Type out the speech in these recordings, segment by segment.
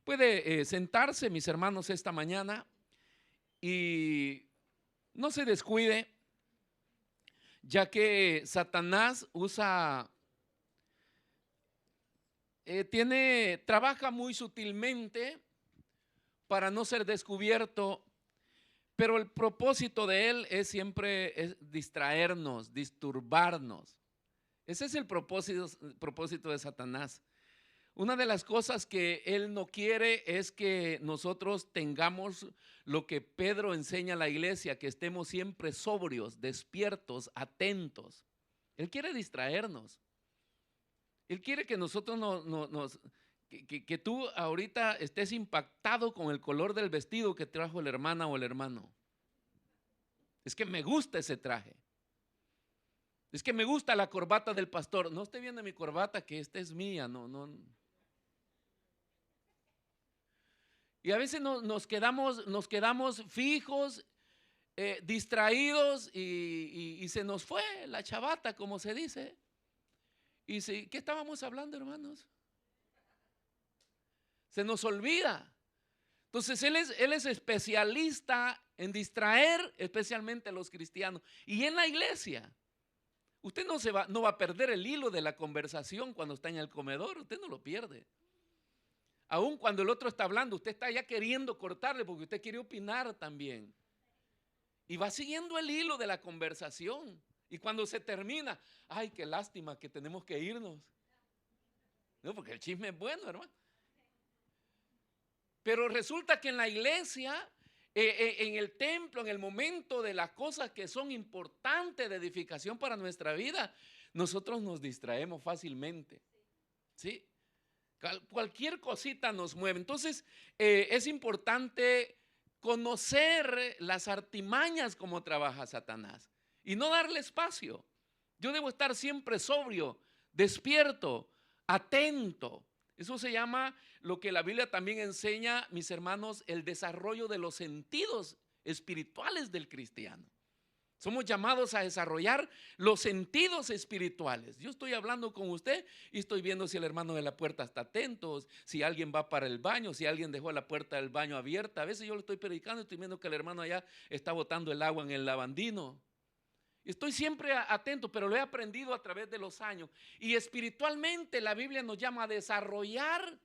Puede sentarse, mis hermanos, esta mañana y no se descuide, ya que Satanás trabaja muy sutilmente para no ser descubierto, pero el propósito de él es siempre distraernos, disturbarnos. Ese es el propósito de Satanás. Una de las cosas que él no quiere es que nosotros tengamos lo que Pedro enseña a la iglesia, que estemos siempre sobrios, despiertos, atentos. Él quiere distraernos. Él quiere que nosotros que tú ahorita estés impactado con el color del vestido que trajo la hermana o el hermano. Es que me gusta ese traje. Es que me gusta la corbata del pastor. No esté viendo mi corbata, que esta es mía. No. Y a veces nos quedamos fijos, distraídos y se nos fue la chavata, como se dice. ¿Qué estábamos hablando, hermanos? Se nos olvida. Entonces él es especialista en distraer especialmente a los cristianos. Y en la iglesia, usted no va a perder el hilo de la conversación cuando está en el comedor, usted no lo pierde. Aún cuando el otro está hablando, usted está ya queriendo cortarle porque usted quiere opinar también. Y va siguiendo el hilo de la conversación. Y cuando se termina, ay, qué lástima que tenemos que irnos. No, porque el chisme es bueno, hermano. Pero resulta que en la iglesia, en el templo, en el momento de las cosas que son importantes de edificación para nuestra vida, nosotros nos distraemos fácilmente. ¿Sí? Cualquier cosita nos mueve. Entonces, es importante conocer las artimañas como trabaja Satanás y no darle espacio. Yo debo estar siempre sobrio, despierto, atento. Eso se llama, lo que la Biblia también enseña, mis hermanos, el desarrollo de los sentidos espirituales del cristiano. Somos llamados a desarrollar los sentidos espirituales. Yo estoy hablando con usted y estoy viendo si el hermano de la puerta está atento, si alguien va para el baño, si alguien dejó la puerta del baño abierta. A veces yo lo estoy predicando y estoy viendo que el hermano allá está botando el agua en el lavandino. Estoy siempre atento, pero lo he aprendido a través de los años. Y espiritualmente la Biblia nos llama a desarrollar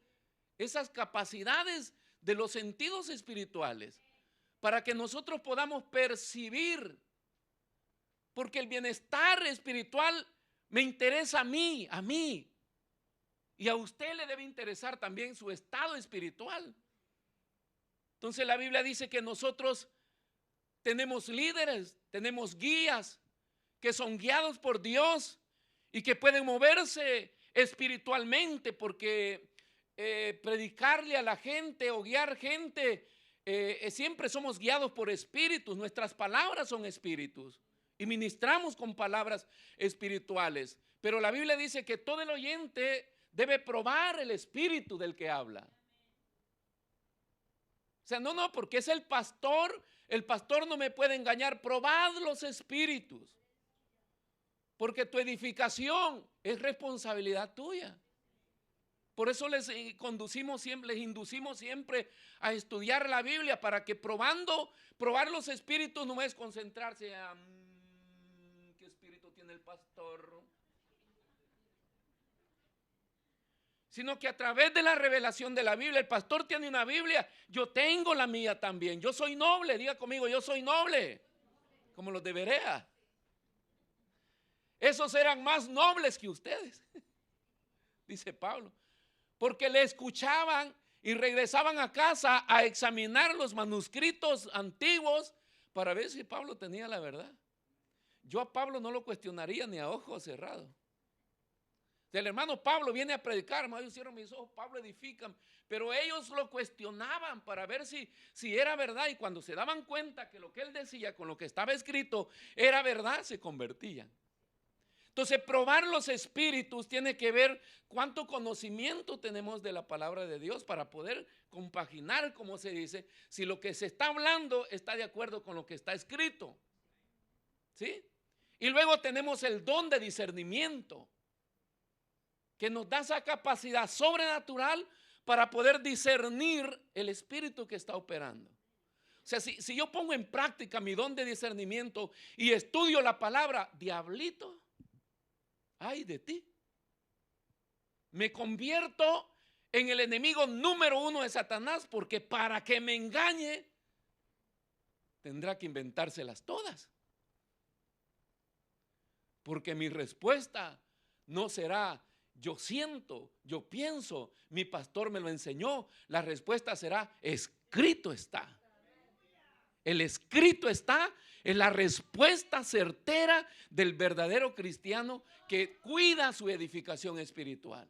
esas capacidades de los sentidos espirituales para que nosotros podamos percibir. Porque el bienestar espiritual me interesa a mí. Y a usted le debe interesar también su estado espiritual. Entonces la Biblia dice que nosotros tenemos líderes, tenemos guías que son guiados por Dios y que pueden moverse espiritualmente, porque predicarle a la gente o guiar gente, siempre somos guiados por espíritus. Nuestras palabras son espíritus. Y ministramos con palabras espirituales. Pero la Biblia dice que todo el oyente debe probar el espíritu del que habla. O sea, no, porque es el pastor no me puede engañar. Probad los espíritus. Porque tu edificación es responsabilidad tuya. Por eso les inducimos siempre a estudiar la Biblia, para que probar los espíritus no es concentrarse a qué espíritu tiene el pastor, sino que a través de la revelación de la Biblia, el pastor tiene una Biblia, yo tengo la mía también. Yo soy noble, diga conmigo, yo soy noble, como los de Berea. Esos eran más nobles que ustedes, dice Pablo, porque le escuchaban y regresaban a casa a examinar los manuscritos antiguos para ver si Pablo tenía la verdad. Yo a Pablo no lo cuestionaría ni a ojos cerrados. El hermano Pablo viene a predicar, hermano, yo cierro mis ojos, Pablo edifica, pero ellos lo cuestionaban para ver si era verdad, y cuando se daban cuenta que lo que él decía con lo que estaba escrito era verdad, se convertían. Entonces, probar los espíritus tiene que ver cuánto conocimiento tenemos de la palabra de Dios para poder compaginar, como se dice, si lo que se está hablando está de acuerdo con lo que está escrito. ¿Sí? Y luego tenemos el don de discernimiento, que nos da esa capacidad sobrenatural para poder discernir el espíritu que está operando. O sea, si yo pongo en práctica mi don de discernimiento y estudio la palabra, diablito, ay de ti. Me convierto en el enemigo número uno de Satanás, porque para que me engañe tendrá que inventárselas todas. Porque mi respuesta no será yo siento, yo pienso, mi pastor me lo enseñó. La respuesta será escrito está. El escrito está en la respuesta certera del verdadero cristiano que cuida su edificación espiritual.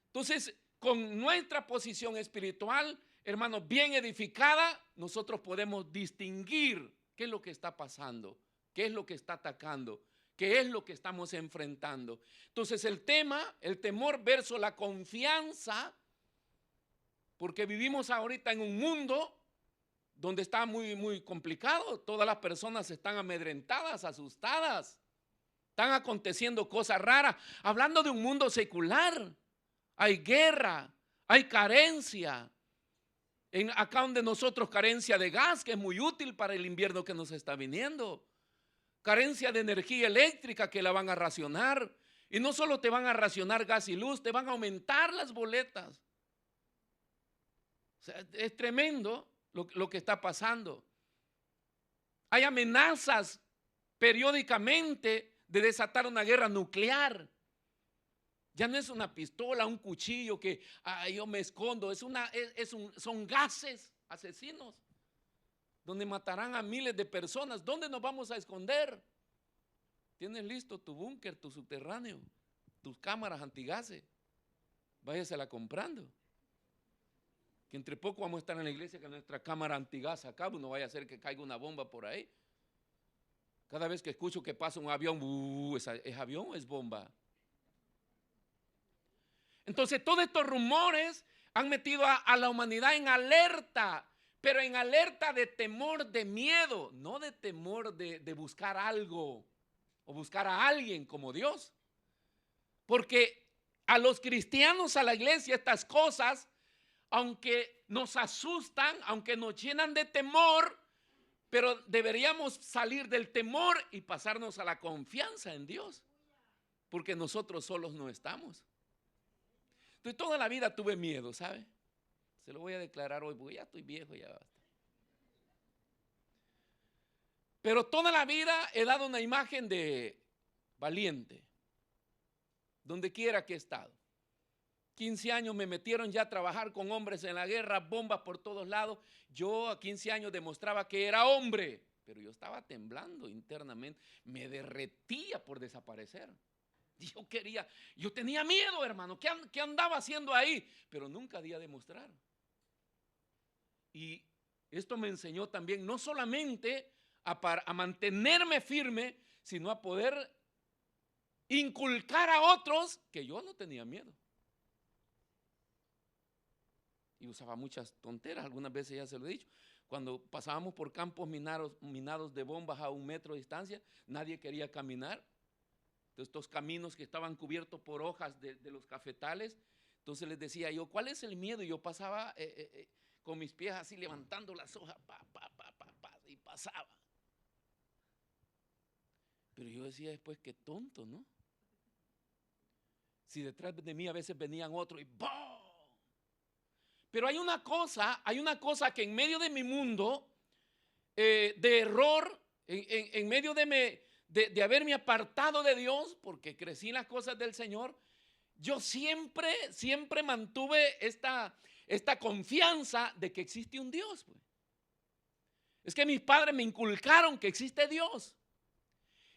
Entonces, con nuestra posición espiritual, hermanos, bien edificada, nosotros podemos distinguir qué es lo que está pasando, qué es lo que está atacando, qué es lo que estamos enfrentando. Entonces, el temor versus la confianza, porque vivimos ahorita en un mundo donde está muy complicado. Todas las personas están amedrentadas, asustadas. Están aconteciendo cosas raras. Hablando de un mundo secular, hay guerra, hay carencia. Acá donde nosotros, carencia de gas, que es muy útil para el invierno que nos está viniendo. Carencia de energía eléctrica, que la van a racionar. Y no solo te van a racionar gas y luz, te van a aumentar las boletas. O sea, es tremendo lo que está pasando. Hay amenazas periódicamente de desatar una guerra nuclear. Ya no es una pistola, un cuchillo que yo me escondo. Son gases asesinos donde matarán a miles de personas. ¿Dónde nos vamos a esconder? Tienes listo tu búnker, tu subterráneo, tus cámaras antigases. Váyasela comprando. Que entre poco vamos a estar en la iglesia con nuestra cámara antigas acá, no vaya a ser que caiga una bomba por ahí. Cada vez que escucho que pasa un avión, ¿es avión o es bomba? Entonces todos estos rumores han metido a la humanidad en alerta, pero en alerta de temor, de miedo, no de temor de buscar algo o buscar a alguien como Dios. Porque a los cristianos, a la iglesia, estas cosas, aunque nos asustan, aunque nos llenan de temor, pero deberíamos salir del temor y pasarnos a la confianza en Dios, porque nosotros solos no estamos. Entonces toda la vida tuve miedo, ¿sabe? Se lo voy a declarar hoy, porque ya estoy viejo, ya basta. Pero toda la vida he dado una imagen de valiente, donde quiera que he estado. 15 años me metieron ya a trabajar con hombres en la guerra, bombas por todos lados. Yo a 15 años demostraba que era hombre, pero yo estaba temblando internamente. Me derretía por desaparecer. Yo tenía miedo, hermano. ¿Qué andaba haciendo ahí? Pero nunca di a demostrar. Y esto me enseñó también no solamente a mantenerme firme, sino a poder inculcar a otros que yo no tenía miedo. Y usaba muchas tonteras, algunas veces ya se lo he dicho. Cuando pasábamos por campos minados de bombas a 1 metro de distancia, nadie quería caminar. Entonces, estos caminos que estaban cubiertos por hojas de los cafetales, entonces les decía yo, ¿cuál es el miedo? Y yo pasaba con mis pies así levantando las hojas, y pasaba. Pero yo decía después, qué tonto, ¿no? Si detrás de mí a veces venían otros y ¡boom! Pero hay una cosa que en medio de mi mundo de error, en medio de haberme apartado de Dios, porque crecí en las cosas del Señor, yo siempre mantuve esta confianza de que existe un Dios. Pues. Es que mis padres me inculcaron que existe Dios.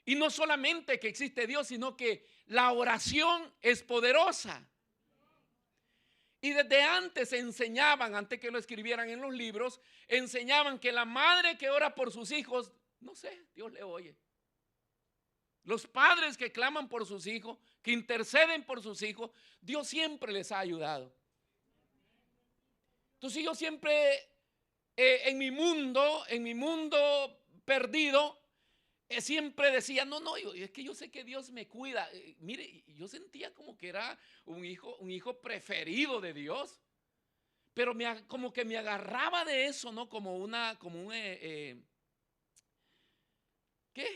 Y no solamente que existe Dios, sino que la oración es poderosa. Y desde antes enseñaban, antes que lo escribieran en los libros, enseñaban que la madre que ora por sus hijos, no sé, Dios le oye. Los padres que claman por sus hijos, que interceden por sus hijos, Dios siempre les ha ayudado. Entonces yo siempre en mi mundo perdido, siempre decía, no, es que yo sé que Dios me cuida. Mire, yo sentía como que era un hijo preferido de Dios. Pero como que me agarraba de eso, ¿no? ¿Qué?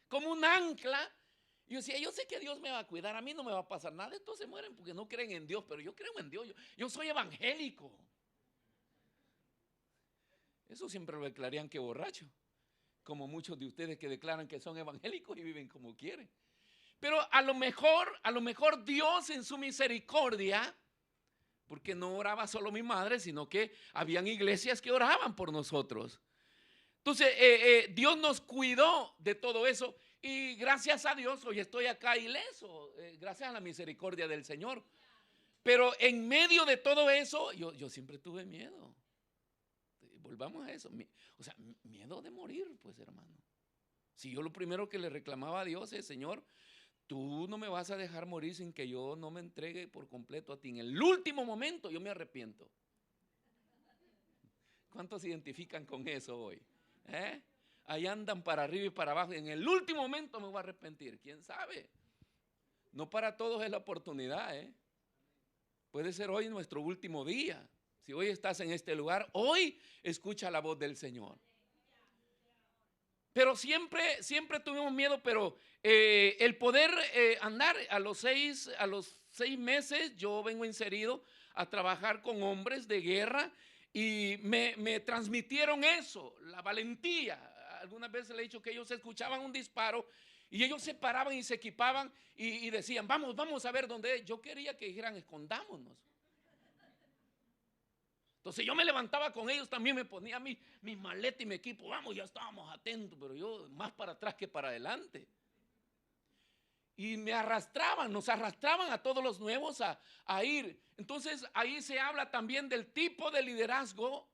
Como un ancla. Y yo decía, yo sé que Dios me va a cuidar, a mí no me va a pasar nada. Estos se mueren porque no creen en Dios, pero yo creo en Dios. Yo soy evangélico. Eso siempre lo declaran que borracho, como muchos de ustedes que declaran que son evangélicos y viven como quieren. Pero a lo mejor Dios en su misericordia, porque no oraba solo mi madre, sino que habían iglesias que oraban por nosotros. Entonces, Dios nos cuidó de todo eso y gracias a Dios hoy estoy acá ileso, gracias a la misericordia del Señor. Pero en medio de todo eso, yo siempre tuve miedo. Volvamos a eso. O sea, miedo de morir, pues, hermano. Si yo lo primero que le reclamaba a Dios es, Señor, tú no me vas a dejar morir sin que yo no me entregue por completo a ti. En el último momento yo me arrepiento. ¿Cuántos se identifican con eso hoy? Ahí andan para arriba y para abajo. En el último momento me voy a arrepentir. ¿Quién sabe? No para todos es la oportunidad. Puede ser hoy nuestro último día. Si hoy estás en este lugar, hoy escucha la voz del Señor. Pero siempre tuvimos miedo, pero el poder andar a los 6 meses, yo vengo inserido a trabajar con hombres de guerra y me transmitieron eso, la valentía. Algunas veces le he dicho que ellos escuchaban un disparo y ellos se paraban y se equipaban y decían, vamos a ver dónde es. Yo quería que dijeran, escondámonos. Entonces yo me levantaba con ellos, también me ponía mi maleta y mi equipo, vamos, ya estábamos atentos, pero yo más para atrás que para adelante. Y nos arrastraban a todos los nuevos a ir. Entonces ahí se habla también del tipo de liderazgo,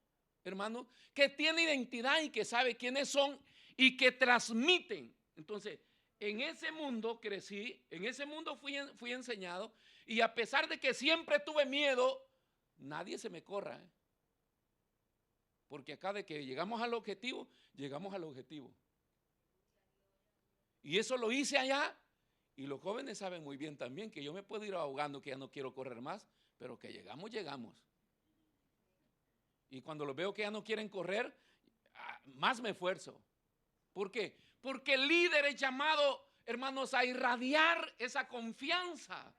hermano, que tiene identidad y que sabe quiénes son y que transmiten. Entonces, en ese mundo crecí, en ese mundo fui enseñado y a pesar de que siempre tuve miedo, nadie se me corra. Porque acá de que llegamos al objetivo, llegamos al objetivo. Y eso lo hice allá. Y los jóvenes saben muy bien también que yo me puedo ir ahogando, que ya no quiero correr más, pero que llegamos. Y cuando los veo que ya no quieren correr, más me esfuerzo. ¿Por qué? Porque el líder es llamado, hermanos, a irradiar esa confianza.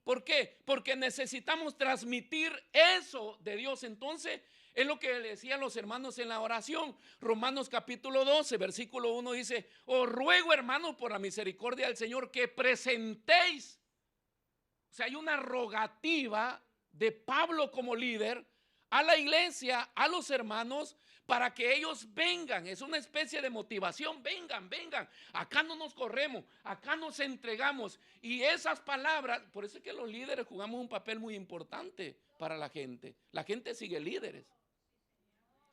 ¿Por qué? Porque necesitamos transmitir eso de Dios. Entonces, es lo que le decían los hermanos en la oración. Romanos capítulo 12, versículo 1 dice, os ruego, hermanos, por la misericordia del Señor, que presentéis. O sea, hay una rogativa de Pablo como líder a la iglesia, a los hermanos, para que ellos vengan. Es una especie de motivación. Vengan. Acá no nos corremos, acá nos entregamos. Y esas palabras, por eso es que los líderes jugamos un papel muy importante para la gente. La gente sigue líderes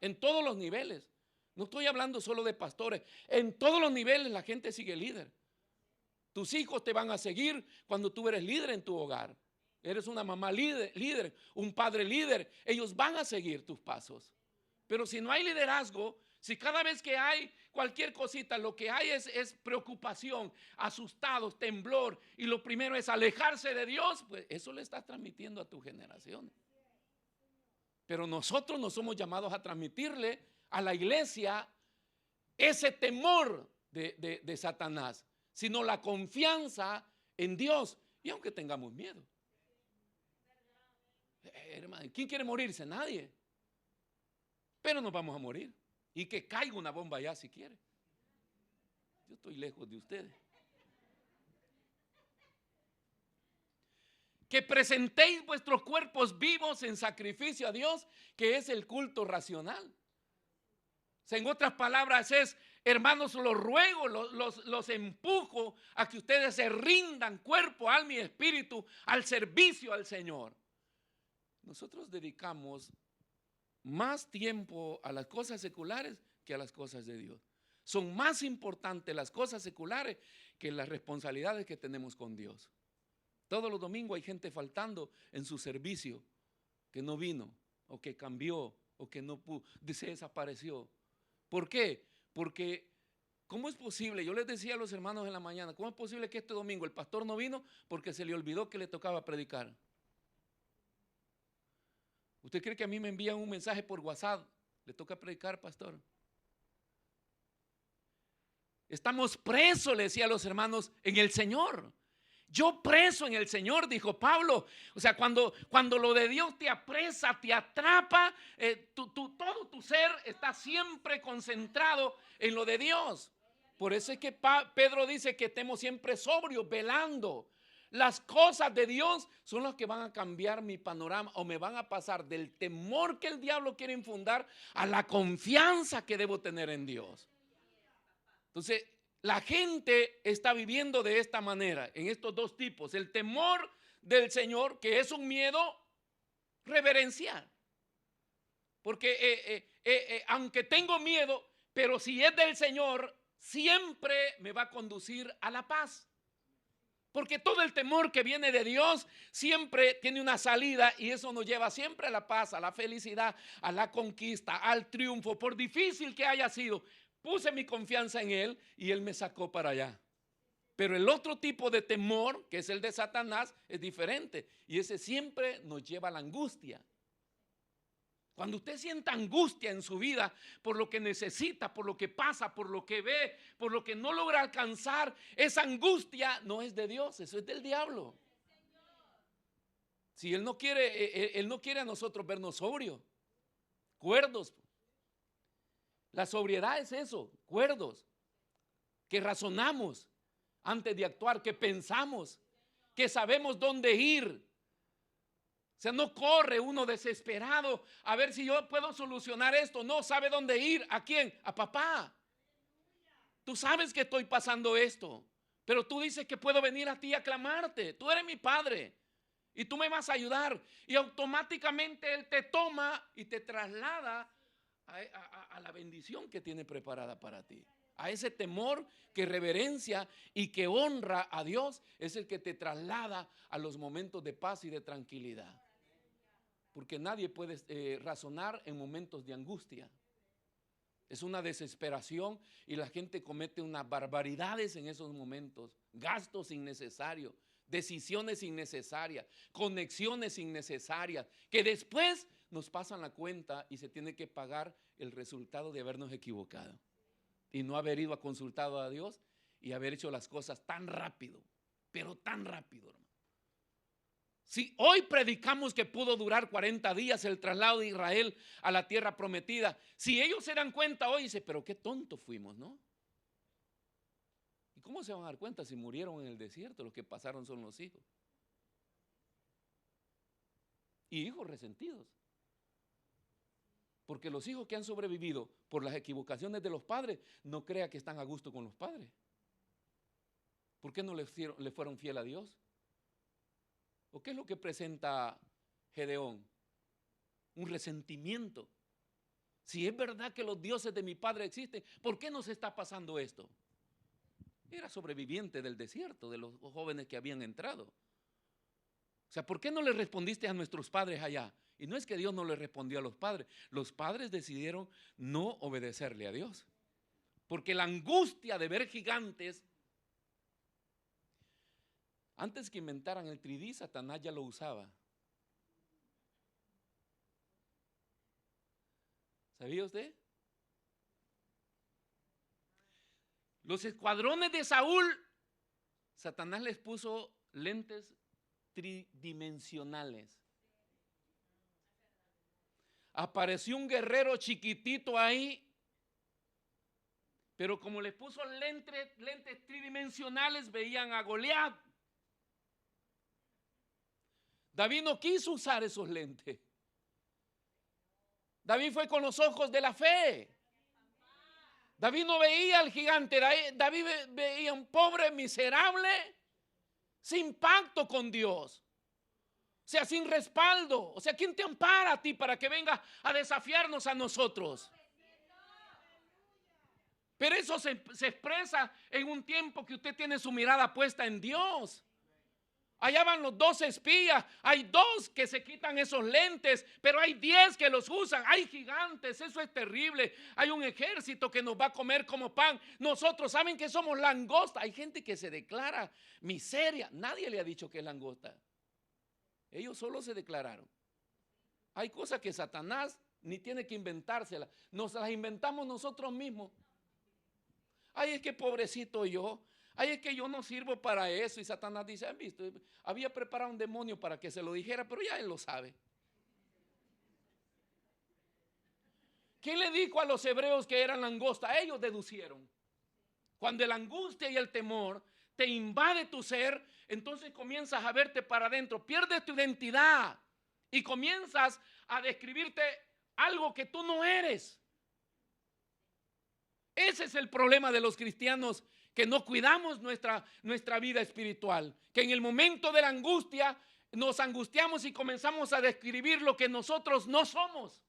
en todos los niveles. No estoy hablando solo de pastores. En todos los niveles la gente sigue líder. Tus hijos te van a seguir cuando tú eres líder en tu hogar. Eres una mamá líder, un padre líder. Ellos van a seguir tus pasos. Pero si no hay liderazgo, si cada vez que hay cualquier cosita, lo que hay es preocupación, asustados, temblor, y lo primero es alejarse de Dios, pues eso le estás transmitiendo a tu generación. Pero nosotros no somos llamados a transmitirle a la iglesia ese temor de Satanás, sino la confianza en Dios. Y aunque tengamos miedo. Hermano, ¿quién quiere morirse? Nadie. Pero nos vamos a morir. Y que caiga una bomba allá si quiere. Yo estoy lejos de ustedes. Que presentéis vuestros cuerpos vivos en sacrificio a Dios, que es el culto racional. O sea, en otras palabras es, hermanos, los ruego, los empujo a que ustedes se rindan cuerpo, alma y espíritu al servicio al Señor. Nosotros dedicamos más tiempo a las cosas seculares que a las cosas de Dios. Son más importantes las cosas seculares que las responsabilidades que tenemos con Dios. Todos los domingos hay gente faltando en su servicio, que no vino, o que cambió, o que no pudo, se desapareció. ¿Por qué? Porque, ¿cómo es posible? Yo les decía a los hermanos en la mañana, ¿cómo es posible que este domingo el pastor no vino porque se le olvidó que le tocaba predicar? ¿Usted cree que a mí me envían un mensaje por WhatsApp? ¿Le toca predicar, pastor? Estamos presos, le decía a los hermanos, en el Señor. Yo preso en el Señor, dijo Pablo. O sea, cuando lo de Dios te apresa, te atrapa, todo tu ser está siempre concentrado en lo de Dios. Por eso es que Pedro dice que estemos siempre sobrios, velando. Las cosas de Dios son las que van a cambiar mi panorama o me van a pasar del temor que el diablo quiere infundar a la confianza que debo tener en Dios. Entonces, la gente está viviendo de esta manera, en estos dos tipos. El temor del Señor, que es un miedo reverencial. Porque aunque tengo miedo, pero si es del Señor, siempre me va a conducir a la paz. Porque todo el temor que viene de Dios siempre tiene una salida y eso nos lleva siempre a la paz, a la felicidad, a la conquista, al triunfo, por difícil que haya sido. Puse mi confianza en Él y Él me sacó para allá. Pero el otro tipo de temor, que es el de Satanás, es diferente. Y ese siempre nos lleva a la angustia. Cuando usted sienta angustia en su vida por lo que necesita, por lo que pasa, por lo que ve, por lo que no logra alcanzar, esa angustia no es de Dios, eso es del diablo. Si Él no quiere a nosotros vernos sobrios, cuerdos. La sobriedad es eso, cuerdos, que razonamos antes de actuar, que pensamos, que sabemos dónde ir. O sea, no corre uno desesperado a ver si yo puedo solucionar esto. No sabe dónde ir. ¿A quién? A papá. Tú sabes que estoy pasando esto, pero tú dices que puedo venir a ti a clamarte. Tú eres mi padre y tú me vas a ayudar. Y automáticamente Él te toma y te traslada a la bendición que tiene preparada para ti. A ese temor que reverencia y que honra a Dios es el que te traslada a los momentos de paz y de tranquilidad. Porque nadie puede razonar en momentos de angustia. Es una desesperación y la gente comete unas barbaridades en esos momentos. Gastos innecesarios, decisiones innecesarias, conexiones innecesarias, que después nos pasan la cuenta y se tiene que pagar el resultado de habernos equivocado y no haber ido a consultar a Dios y haber hecho las cosas tan rápido, pero tan rápido, hermano. Si hoy predicamos que pudo durar 40 días el traslado de Israel a la tierra prometida, si ellos se dan cuenta hoy, dice, pero qué tontos fuimos, ¿no? ¿Y cómo se van a dar cuenta si murieron en el desierto? Los que pasaron son los hijos. Y hijos resentidos. Porque los hijos que han sobrevivido por las equivocaciones de los padres, no crea que están a gusto con los padres. ¿Por qué no le fueron fiel a Dios? ¿O qué es lo que presenta Gedeón? Un resentimiento. Si es verdad que los dioses de mi padre existen, ¿por qué nos está pasando esto? Era sobreviviente del desierto, de los jóvenes que habían entrado. O sea, ¿por qué no le respondiste a nuestros padres allá? Y no es que Dios no le respondió a los padres decidieron no obedecerle a Dios. Porque la angustia de ver gigantes, antes que inventaran el 3D, Satanás ya lo usaba. ¿Sabía usted? Los escuadrones de Saúl, Satanás les puso lentes tridimensionales. Apareció un guerrero chiquitito ahí, pero como les puso lentes tridimensionales, veían a Goliat. David no quiso usar esos lentes. David fue con los ojos de la fe. David no veía al gigante, David veía un pobre miserable sin pacto con Dios. O sea, sin respaldo. O sea, ¿quién te ampara a ti para que venga a desafiarnos a nosotros? Pero eso se expresa en un tiempo que usted tiene su mirada puesta en Dios. Allá van los 12 espías, hay 2 que se quitan esos lentes, pero hay 10 que los usan. Hay gigantes, eso es terrible. Hay un ejército que nos va a comer como pan. Nosotros saben que somos langosta. Hay gente que se declara miseria. Nadie le ha dicho que es langosta. Ellos solo se declararon. Hay cosas que Satanás ni tiene que inventárselas. Nos las inventamos nosotros mismos. Ay, es que pobrecito yo. Ay, es que yo no sirvo para eso. Y Satanás dice, ¿han visto? Había preparado un demonio para que se lo dijera, pero ya él lo sabe. ¿Quién le dijo a los hebreos que eran langosta? Ellos deducieron. Cuando la angustia y el temor te invade tu ser, entonces comienzas a verte para adentro, pierdes tu identidad y comienzas a describirte algo que tú no eres. Ese es el problema de los cristianos, que no cuidamos nuestra vida espiritual, que en el momento de la angustia nos angustiamos y comenzamos a describir lo que nosotros no somos.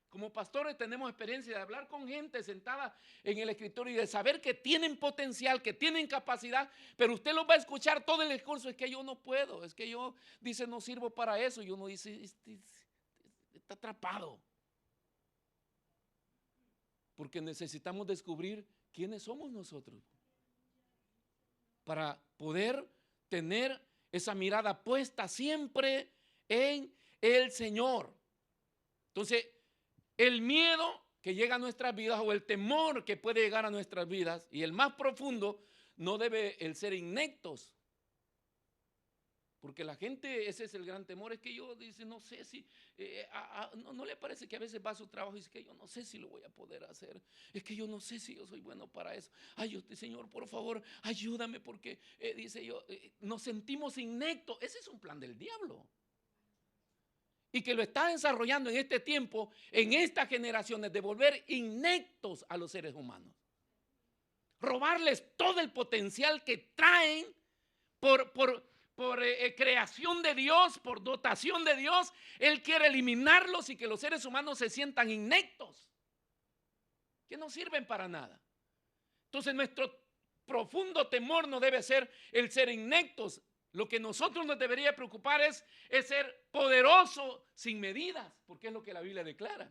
Como pastores tenemos experiencia de hablar con gente sentada en el escritorio y de saber que tienen potencial, que tienen capacidad, pero usted los va a escuchar todo el discurso. Es que yo no puedo, es que yo, dice, no sirvo para eso. Y uno dice, está atrapado. Porque necesitamos descubrir quiénes somos nosotros para poder tener esa mirada puesta siempre en el Señor. Entonces, el miedo que llega a nuestras vidas o el temor que puede llegar a nuestras vidas, y el más profundo, no debe el ser ineptos. Porque la gente, ese es el gran temor, es que yo dice, no sé si, no le parece que a veces va a su trabajo y dice que yo no sé si lo voy a poder hacer, es que yo no sé si yo soy bueno para eso. Ay, usted, Señor, por favor, ayúdame porque, dice yo, nos sentimos ineptos. Ese es un plan del diablo. Y que lo está desarrollando en este tiempo, en estas generaciones, de volver ineptos a los seres humanos. Robarles todo el potencial que traen por creación de Dios, por dotación de Dios. Él quiere eliminarlos y que los seres humanos se sientan ineptos, que no sirven para nada. Entonces nuestro profundo temor no debe ser el ser ineptos. Lo que nosotros nos debería preocupar es ser poderoso sin medidas, porque es lo que la Biblia declara.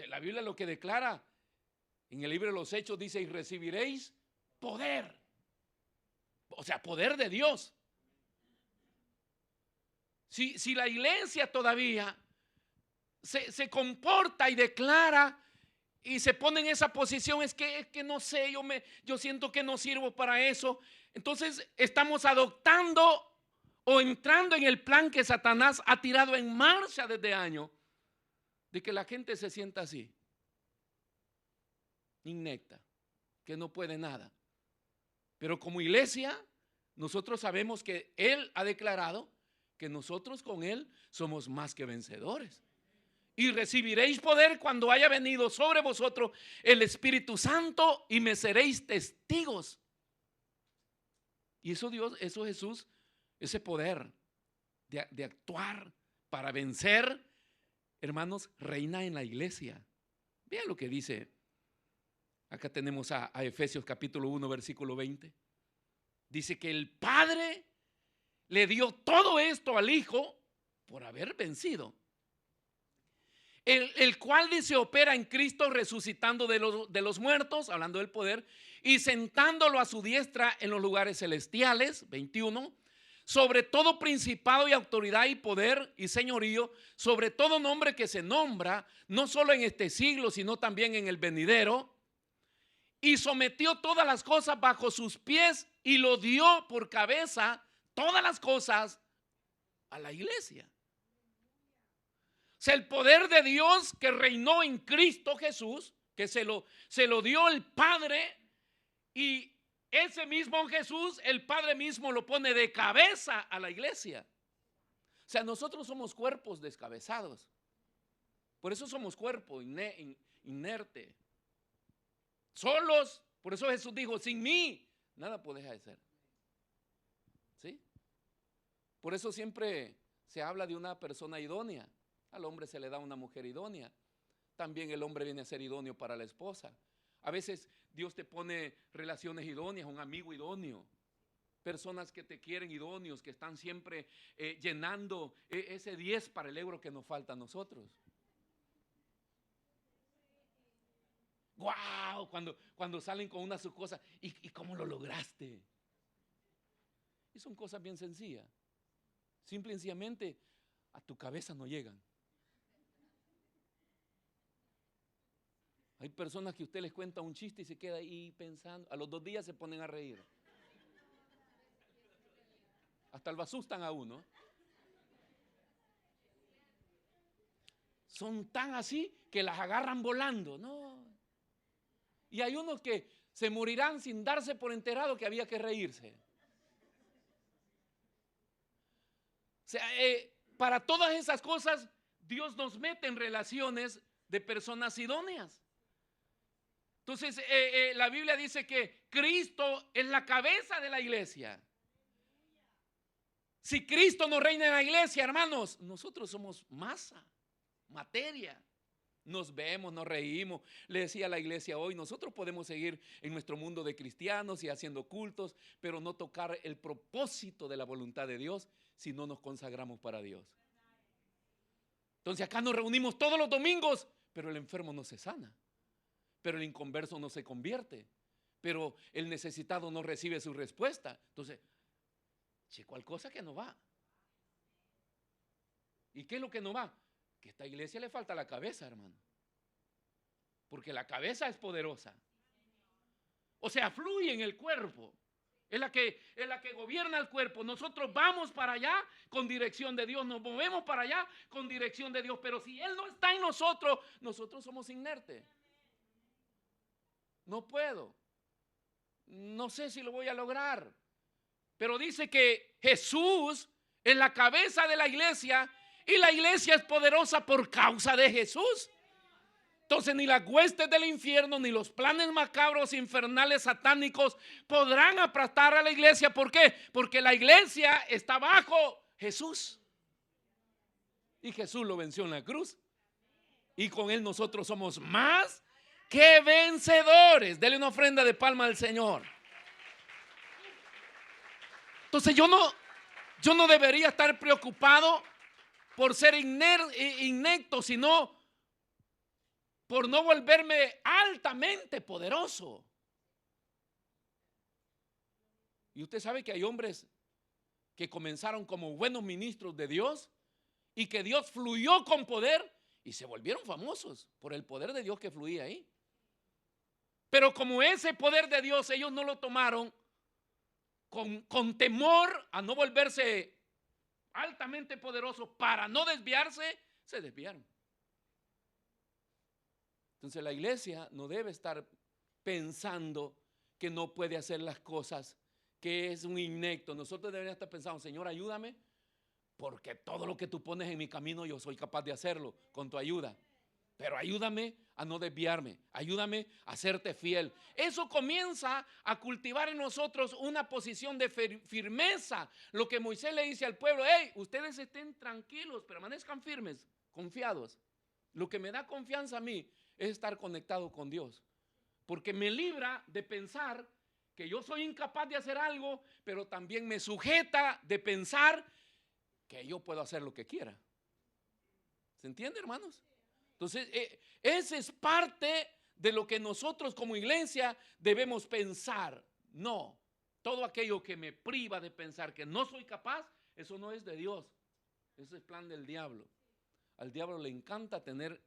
La Biblia lo que declara en el libro de los Hechos dice, y recibiréis poder. O sea, poder de Dios. Si la iglesia todavía se comporta y declara y se pone en esa posición, es que no sé, yo siento que no sirvo para eso. Entonces estamos adoptando o entrando en el plan que Satanás ha tirado en marcha desde años, de que la gente se sienta así, inepta, que no puede nada. Pero como iglesia, nosotros sabemos que Él ha declarado que nosotros con Él somos más que vencedores. Y recibiréis poder cuando haya venido sobre vosotros el Espíritu Santo y me seréis testigos. Y eso Dios, eso Jesús, ese poder de actuar para vencer, hermanos, reina en la iglesia. Vean lo que dice. Acá tenemos a Efesios capítulo 1, versículo 20. Dice que el Padre le dio todo esto al Hijo por haber vencido. El cual dice opera en Cristo resucitando de los muertos, hablando del poder, y sentándolo a su diestra en los lugares celestiales, 21, sobre todo principado y autoridad y poder y señorío, sobre todo nombre que se nombra, no solo en este siglo, sino también en el venidero, y sometió todas las cosas bajo sus pies y lo dio por cabeza, todas las cosas, a la iglesia. O sea, el poder de Dios que reinó en Cristo Jesús, que se lo dio el Padre, y ese mismo Jesús, el Padre mismo lo pone de cabeza a la iglesia. O sea, nosotros somos cuerpos descabezados. Por eso somos cuerpo inerte. Solos. Por eso Jesús dijo, sin mí, nada podéis hacer. ¿Sí? Por eso siempre se habla de una persona idónea. Al hombre se le da una mujer idónea. También el hombre viene a ser idóneo para la esposa. A veces Dios te pone relaciones idóneas, un amigo idóneo, personas que te quieren idóneos, que están siempre llenando ese 10 para el euro que nos falta a nosotros. ¡Wow! Cuando salen con una sus cosas, ¿y cómo lo lograste? Y son cosas bien sencillas. Simple y sencillamente a tu cabeza no llegan. Hay personas que usted les cuenta un chiste y se queda ahí pensando. A los 2 días se ponen a reír. Hasta lo asustan a uno. Son tan así que las agarran volando. No. Y hay unos que se morirán sin darse por enterado que había que reírse. O sea, para todas esas cosas, Dios nos mete en relaciones de personas idóneas. Entonces, la Biblia dice que Cristo es la cabeza de la iglesia. Si Cristo no reina en la iglesia, hermanos, nosotros somos masa, materia. Nos vemos, nos reímos. Le decía a la iglesia hoy, nosotros podemos seguir en nuestro mundo de cristianos y haciendo cultos, pero no tocar el propósito de la voluntad de Dios si no nos consagramos para Dios. Entonces acá nos reunimos todos los domingos, pero el enfermo no se sana, pero el inconverso no se convierte, pero el necesitado no recibe su respuesta. Entonces, ¿cuál cosa que no va? ¿Y qué es lo que no va? Que a esta iglesia le falta la cabeza, hermano. Porque la cabeza es poderosa. O sea, fluye en el cuerpo. Es la que gobierna el cuerpo. Nosotros vamos para allá con dirección de Dios. Nos movemos para allá con dirección de Dios. Pero si Él no está en nosotros, nosotros somos inertes. No puedo. No sé si lo voy a lograr. Pero dice que Jesús es la cabeza de la iglesia. Y la iglesia es poderosa por causa de Jesús. Entonces ni las huestes del infierno, ni los planes macabros, infernales, satánicos podrán aplastar a la iglesia. ¿Por qué? Porque la iglesia está bajo Jesús. Y Jesús lo venció en la cruz. Y con Él nosotros somos más que vencedores. Dele una ofrenda de palma al Señor. Entonces yo no debería estar preocupado por ser inepto, sino por no volverme altamente poderoso. Y usted sabe que hay hombres que comenzaron como buenos ministros de Dios y que Dios fluyó con poder y se volvieron famosos por el poder de Dios que fluía ahí. Pero como ese poder de Dios ellos no lo tomaron con temor a no volverse altamente poderosos para no desviarse, se desviaron. Entonces la iglesia no debe estar pensando que no puede hacer las cosas, que es un inepto. Nosotros deberíamos estar pensando, Señor, ayúdame, porque todo lo que tú pones en mi camino yo soy capaz de hacerlo con tu ayuda. Pero ayúdame a no desviarme, ayúdame a serte fiel. Eso comienza a cultivar en nosotros una posición de firmeza. Lo que Moisés le dice al pueblo, hey, ustedes estén tranquilos, permanezcan firmes, confiados. Lo que me da confianza a mí es estar conectado con Dios, porque me libra de pensar que yo soy incapaz de hacer algo, pero también me sujeta de pensar que yo puedo hacer lo que quiera. ¿Se entiende, hermanos? Entonces, esa es parte de lo que nosotros como iglesia debemos pensar. No, todo aquello que me priva de pensar que no soy capaz, eso no es de Dios. Ese es plan del diablo. Al diablo le encanta tener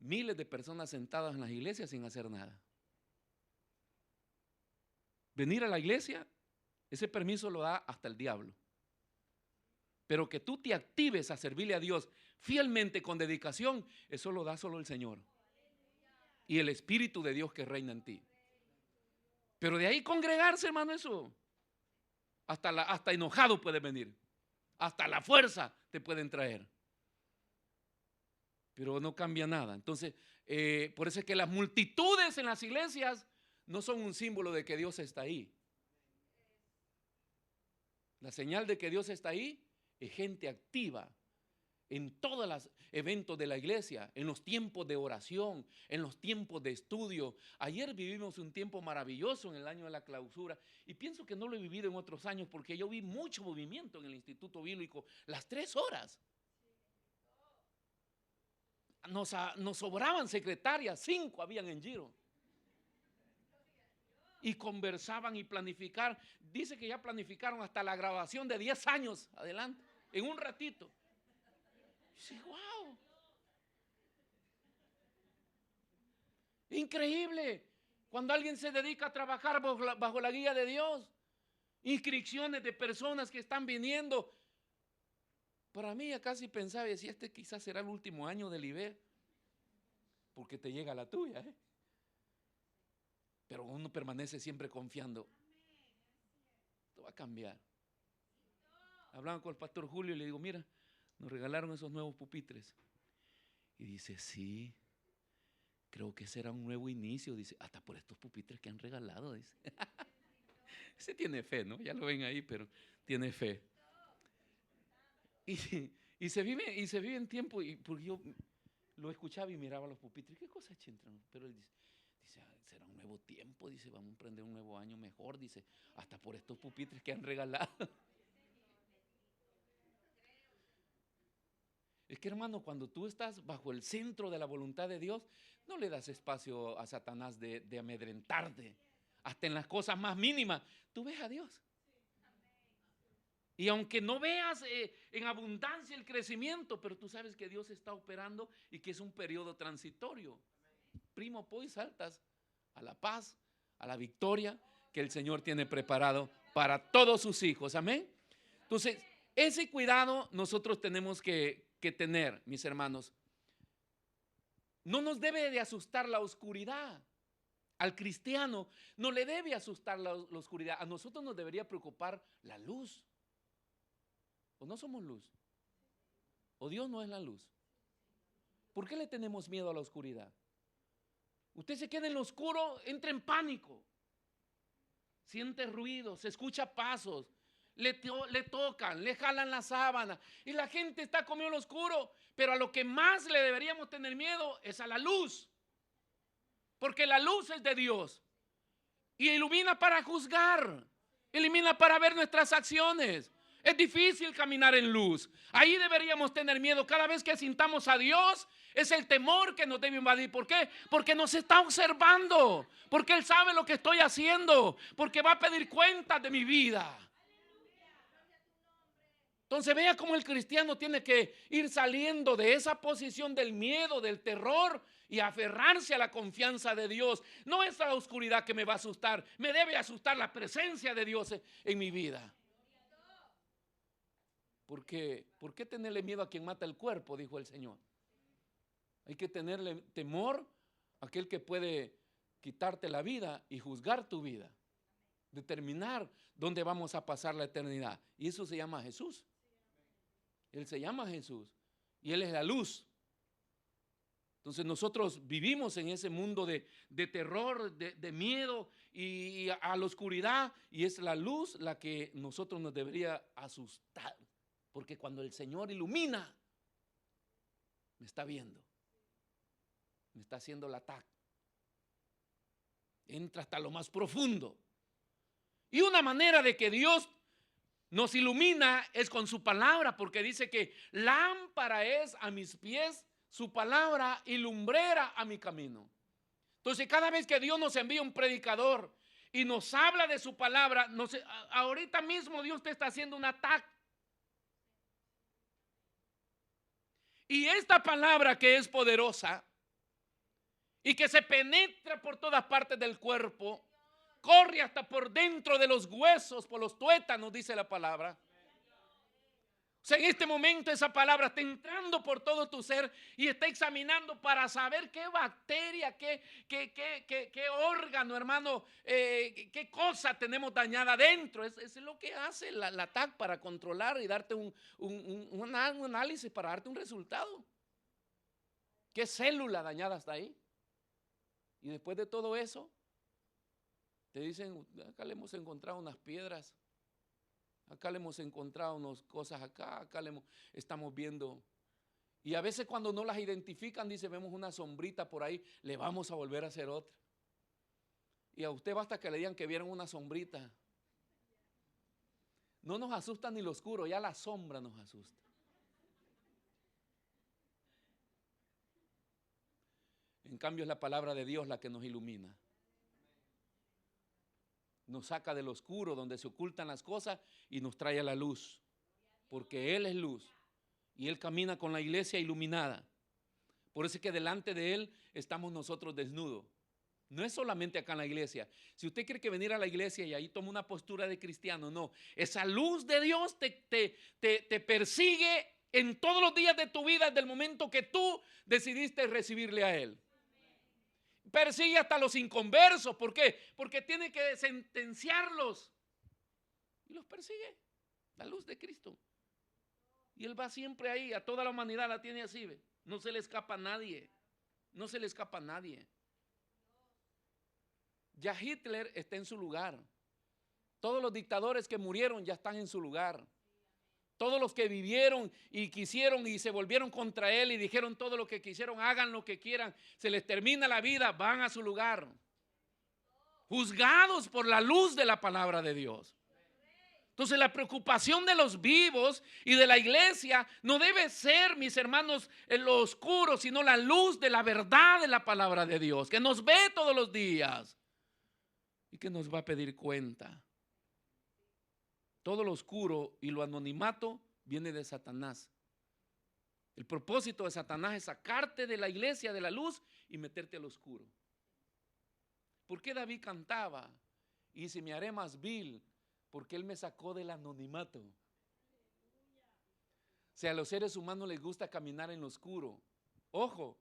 miles de personas sentadas en las iglesias sin hacer nada. Venir a la iglesia, ese permiso lo da hasta el diablo. Pero que tú te actives a servirle a Dios fielmente con dedicación, eso lo da solo el Señor y el Espíritu de Dios que reina en ti. Pero de ahí congregarse, hermano, eso hasta enojado puede venir, hasta la fuerza te pueden traer, pero no cambia nada. Entonces, por eso es que las multitudes en las iglesias no son un símbolo de que Dios está ahí. La señal de que Dios está ahí es gente activa en todos los eventos de la iglesia, en los tiempos de oración, en los tiempos de estudio. Ayer vivimos un tiempo maravilloso en el año de la clausura y pienso que no lo he vivido en otros años porque yo vi mucho movimiento en el Instituto Bíblico, las 3 horas. Nos sobraban secretarias, 5 habían en giro. Y conversaban y planificaron. Dice que ya planificaron hasta la grabación de 10 años adelante, en un ratito. Sí, wow. Increíble. Cuando alguien se dedica a trabajar bajo la guía de Dios. Inscripciones de personas que están viniendo. Para mí ya casi pensaba y decía, este quizás será el último año del IBE. Porque te llega la tuya. Pero uno permanece siempre confiando. Esto va a cambiar. Hablaba con el pastor Julio y le digo, mira, nos regalaron esos nuevos pupitres. Y dice, sí, creo que será un nuevo inicio. Dice, hasta por estos pupitres que han regalado. Dice. Ese tiene fe, ¿no? Ya lo ven ahí, pero tiene fe. Y se vive en tiempo, y porque yo lo escuchaba y miraba los pupitres. ¿Qué cosa chentran? Pero él dice, será un nuevo tiempo. Dice, vamos a emprender un nuevo año mejor. Dice, hasta por estos pupitres que han regalado. Es que, hermano, cuando tú estás bajo el centro de la voluntad de Dios, no le das espacio a Satanás de amedrentarte. Hasta en las cosas más mínimas, tú ves a Dios. Y aunque no veas en abundancia el crecimiento, pero tú sabes que Dios está operando y que es un periodo transitorio. Primo, pues saltas a la paz, a la victoria que el Señor tiene preparado para todos sus hijos. Amén. Entonces, ese cuidado nosotros tenemos que tener, mis hermanos. No nos debe de asustar la oscuridad. Al cristiano no le debe asustar la oscuridad. A nosotros nos debería preocupar la luz. ¿O no somos luz? ¿O Dios no es la luz? ¿Por qué le tenemos miedo a la oscuridad? Usted se queda en lo oscuro, entra en pánico. Siente ruido, se escucha pasos, le tocan, le jalan la sábana y la gente está comiendo en lo oscuro. Pero a lo que más le deberíamos tener miedo es a la luz. Porque la luz es de Dios y ilumina para juzgar, ilumina para ver nuestras acciones. Es difícil caminar en luz. Ahí deberíamos tener miedo. Cada vez que sintamos a Dios, es el temor que nos debe invadir. ¿Por qué? Porque nos está observando. Porque Él sabe lo que estoy haciendo. Porque va a pedir cuentas de mi vida. Entonces vea cómo el cristiano tiene que ir saliendo de esa posición del miedo, del terror, y aferrarse a la confianza de Dios. No es la oscuridad que me va a asustar. Me debe asustar la presencia de Dios en mi vida. Porque, ¿por qué tenerle miedo a quien mata el cuerpo? Dijo el Señor. Hay que tenerle temor a aquel que puede quitarte la vida y juzgar tu vida. Determinar dónde vamos a pasar la eternidad. Y eso se llama Jesús. Él se llama Jesús. Y Él es la luz. Entonces nosotros vivimos en ese mundo de terror, de miedo y a la oscuridad. Y es la luz la que nosotros nos debería asustar. Porque cuando el Señor ilumina, me está viendo, me está haciendo el ataque. Entra hasta lo más profundo. Y una manera de que Dios nos ilumina es con su palabra, porque dice que lámpara es a mis pies su palabra y lumbrera a mi camino. Entonces, cada vez que Dios nos envía un predicador y nos habla de su palabra, ahorita mismo Dios te está haciendo un ataque. Y esta palabra que es poderosa y que se penetra por todas partes del cuerpo, corre hasta por dentro de los huesos, por los tuétanos, dice la palabra. O sea, en este momento esa palabra está entrando por todo tu ser y está examinando para saber qué bacteria, qué órgano, hermano, qué cosa tenemos dañada dentro. Es lo que hace la TAC para controlar y darte un análisis, para darte un resultado. ¿Qué célula dañada está ahí? Y después de todo eso, te dicen, acá le hemos encontrado unas piedras. Acá le hemos encontrado unas cosas acá estamos viendo. Y a veces cuando no las identifican, dice, vemos una sombrita por ahí, le vamos a volver a hacer otra. Y a usted basta que le digan que vieron una sombrita. No nos asusta ni lo oscuro, ya la sombra nos asusta. En cambio es la palabra de Dios la que nos ilumina. Nos saca del oscuro donde se ocultan las cosas y nos trae a la luz. Porque Él es luz Y Él camina con la iglesia iluminada. Por eso es que delante de Él estamos nosotros desnudos. No es solamente acá en la iglesia. Si usted cree que venir a la iglesia y ahí toma una postura de cristiano, no. Esa luz de Dios te persigue en todos los días de tu vida desde el momento que tú decidiste recibirle a Él. Persigue hasta los inconversos. ¿Por qué? Porque tiene que sentenciarlos. Y los persigue. La luz de Cristo. Y Él va siempre ahí. A toda la humanidad la tiene así. ¿Ve? No se le escapa a nadie. No se le escapa a nadie. Ya Hitler está en su lugar. Todos los dictadores que murieron ya están en su lugar. Todos los que vivieron y quisieron y se volvieron contra él y dijeron todo lo que quisieron, hagan lo que quieran, se les termina la vida, van a su lugar. Juzgados por la luz de la palabra de Dios. Entonces la preocupación de los vivos y de la iglesia no debe ser, mis hermanos, en lo oscuro, sino la luz de la verdad de la palabra de Dios, que nos ve todos los días. Y que nos va a pedir cuenta. Todo lo oscuro y lo anonimato viene de Satanás. El propósito de Satanás es sacarte de la iglesia, de la luz, y meterte al oscuro. ¿Por qué David cantaba? Y dice, me haré más vil, porque él me sacó del anonimato. O sea, a los seres humanos les gusta caminar en lo oscuro. Ojo.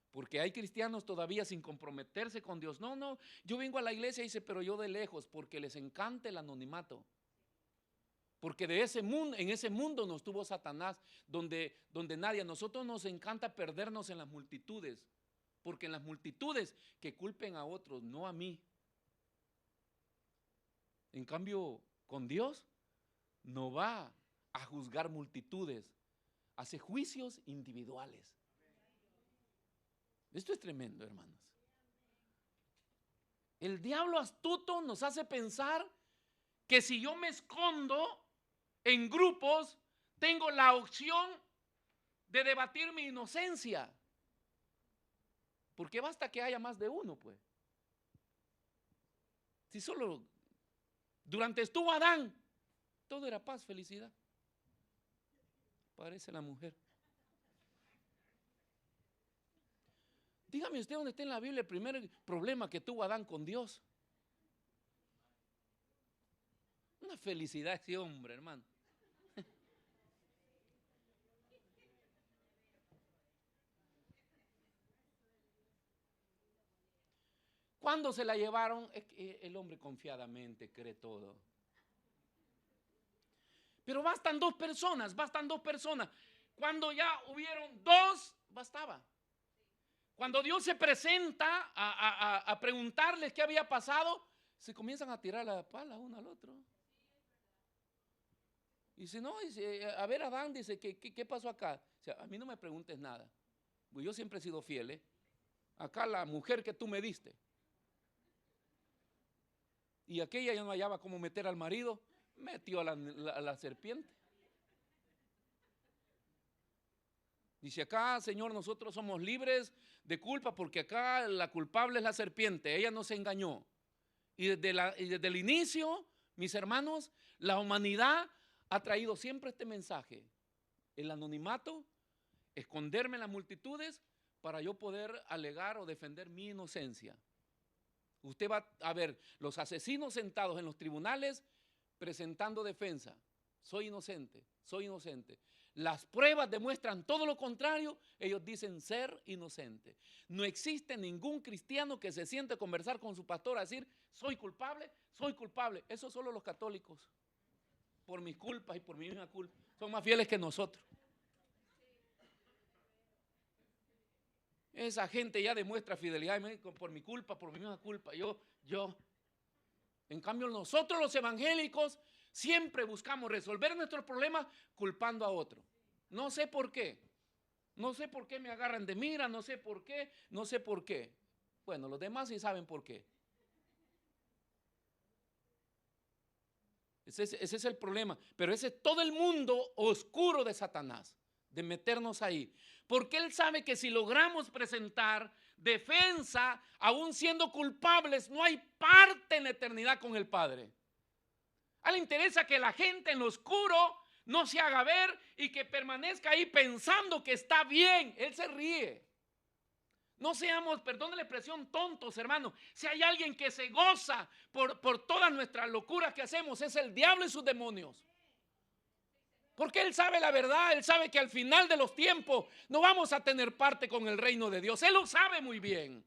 Porque hay cristianos todavía sin comprometerse con Dios. No, yo vengo a la iglesia y dice, pero yo de lejos, porque les encanta el anonimato. Porque de ese mundo, en ese mundo nos tuvo Satanás, donde nadie, a nosotros nos encanta perdernos en las multitudes. Porque en las multitudes que culpen a otros, no a mí. En cambio, con Dios no va a juzgar multitudes, hace juicios individuales. Esto es tremendo, hermanos. El diablo astuto nos hace pensar que si yo me escondo en grupos, tengo la opción de debatir mi inocencia. Porque basta que haya más de uno, pues. Si solo durante estuvo Adán, todo era paz, felicidad. Parece la mujer. Dígame usted dónde está en la Biblia el primer problema que tuvo Adán con Dios. Una felicidad ese hombre, hermano. Cuando se la llevaron, es que el hombre confiadamente cree todo. Pero bastan dos personas. Cuando ya hubieron dos, bastaba. Cuando Dios se presenta a preguntarles qué había pasado, se comienzan a tirar la pala uno al otro. Y si no, dice, a ver, Adán, dice, ¿qué pasó acá? O sea, a mí no me preguntes nada. Pues yo siempre he sido fiel, ¿eh? Acá la mujer que tú me diste. Y aquella ya no hallaba cómo meter al marido, metió a la serpiente. Dice acá, Señor, nosotros somos libres de culpa porque acá la culpable es la serpiente, ella nos engañó. Y desde el inicio, mis hermanos, la humanidad ha traído siempre este mensaje. El anonimato, esconderme en las multitudes para yo poder alegar o defender mi inocencia. Usted va a ver los asesinos sentados en los tribunales presentando defensa. Soy inocente, soy inocente. Las pruebas demuestran todo lo contrario, ellos dicen ser inocente. No existe ningún cristiano que se siente a conversar con su pastor a decir, soy culpable, soy culpable. Eso solo los católicos, por mis culpas y por mi misma culpa, son más fieles que nosotros. Esa gente ya demuestra fidelidad por mi culpa, por mi misma culpa. Yo. En cambio, nosotros los evangélicos siempre buscamos resolver nuestros problemas culpando a otro. No sé por qué. No sé por qué me agarran de mira, no sé por qué. Bueno, los demás sí saben por qué. Ese es el problema. Pero ese es todo el mundo oscuro de Satanás, de meternos ahí. Porque él sabe que si logramos presentar defensa, aún siendo culpables, no hay parte en la eternidad con el Padre. A él le interesa que la gente en lo oscuro no se haga ver y que permanezca ahí pensando que está bien. Él se ríe. No seamos, perdón la expresión, tontos, hermano. Si hay alguien que se goza por todas nuestras locuras que hacemos, es el diablo y sus demonios. Porque él sabe la verdad, él sabe que al final de los tiempos no vamos a tener parte con el reino de Dios. Él lo sabe muy bien.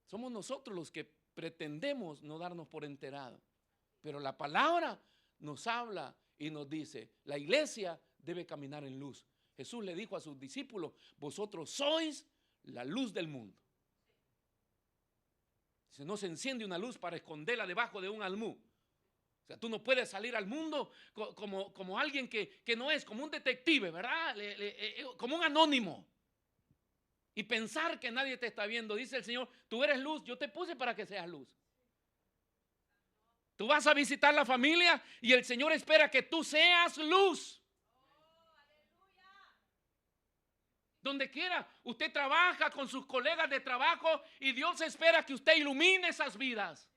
Somos nosotros los que pretendemos no darnos por enterados. Pero la palabra nos habla y nos dice, la iglesia debe caminar en luz. Jesús le dijo a sus discípulos, vosotros sois la luz del mundo. Si no se enciende una luz para esconderla debajo de un almud. O sea, tú no puedes salir al mundo como alguien que no es, como un detective, ¿verdad? Como un anónimo. Y pensar que nadie te está viendo. Dice el Señor, tú eres luz, yo te puse para que seas luz. Tú vas a visitar la familia y el Señor espera que tú seas luz. Donde quiera, usted trabaja con sus colegas de trabajo y Dios espera que usted ilumine esas vidas.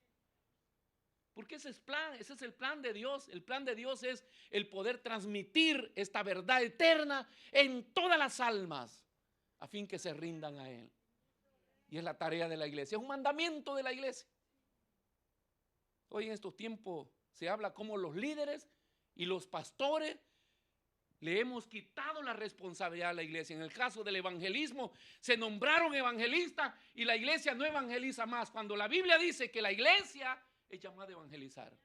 Porque ese es el plan de Dios. El plan de Dios es el poder transmitir esta verdad eterna en todas las almas a fin que se rindan a Él. Y es la tarea de la iglesia, es un mandamiento de la iglesia. Hoy en estos tiempos se habla como los líderes y los pastores le hemos quitado la responsabilidad a la iglesia. En el caso del evangelismo, se nombraron evangelistas y la iglesia no evangeliza más. Cuando la Biblia dice que la iglesia es llamada a evangelizar.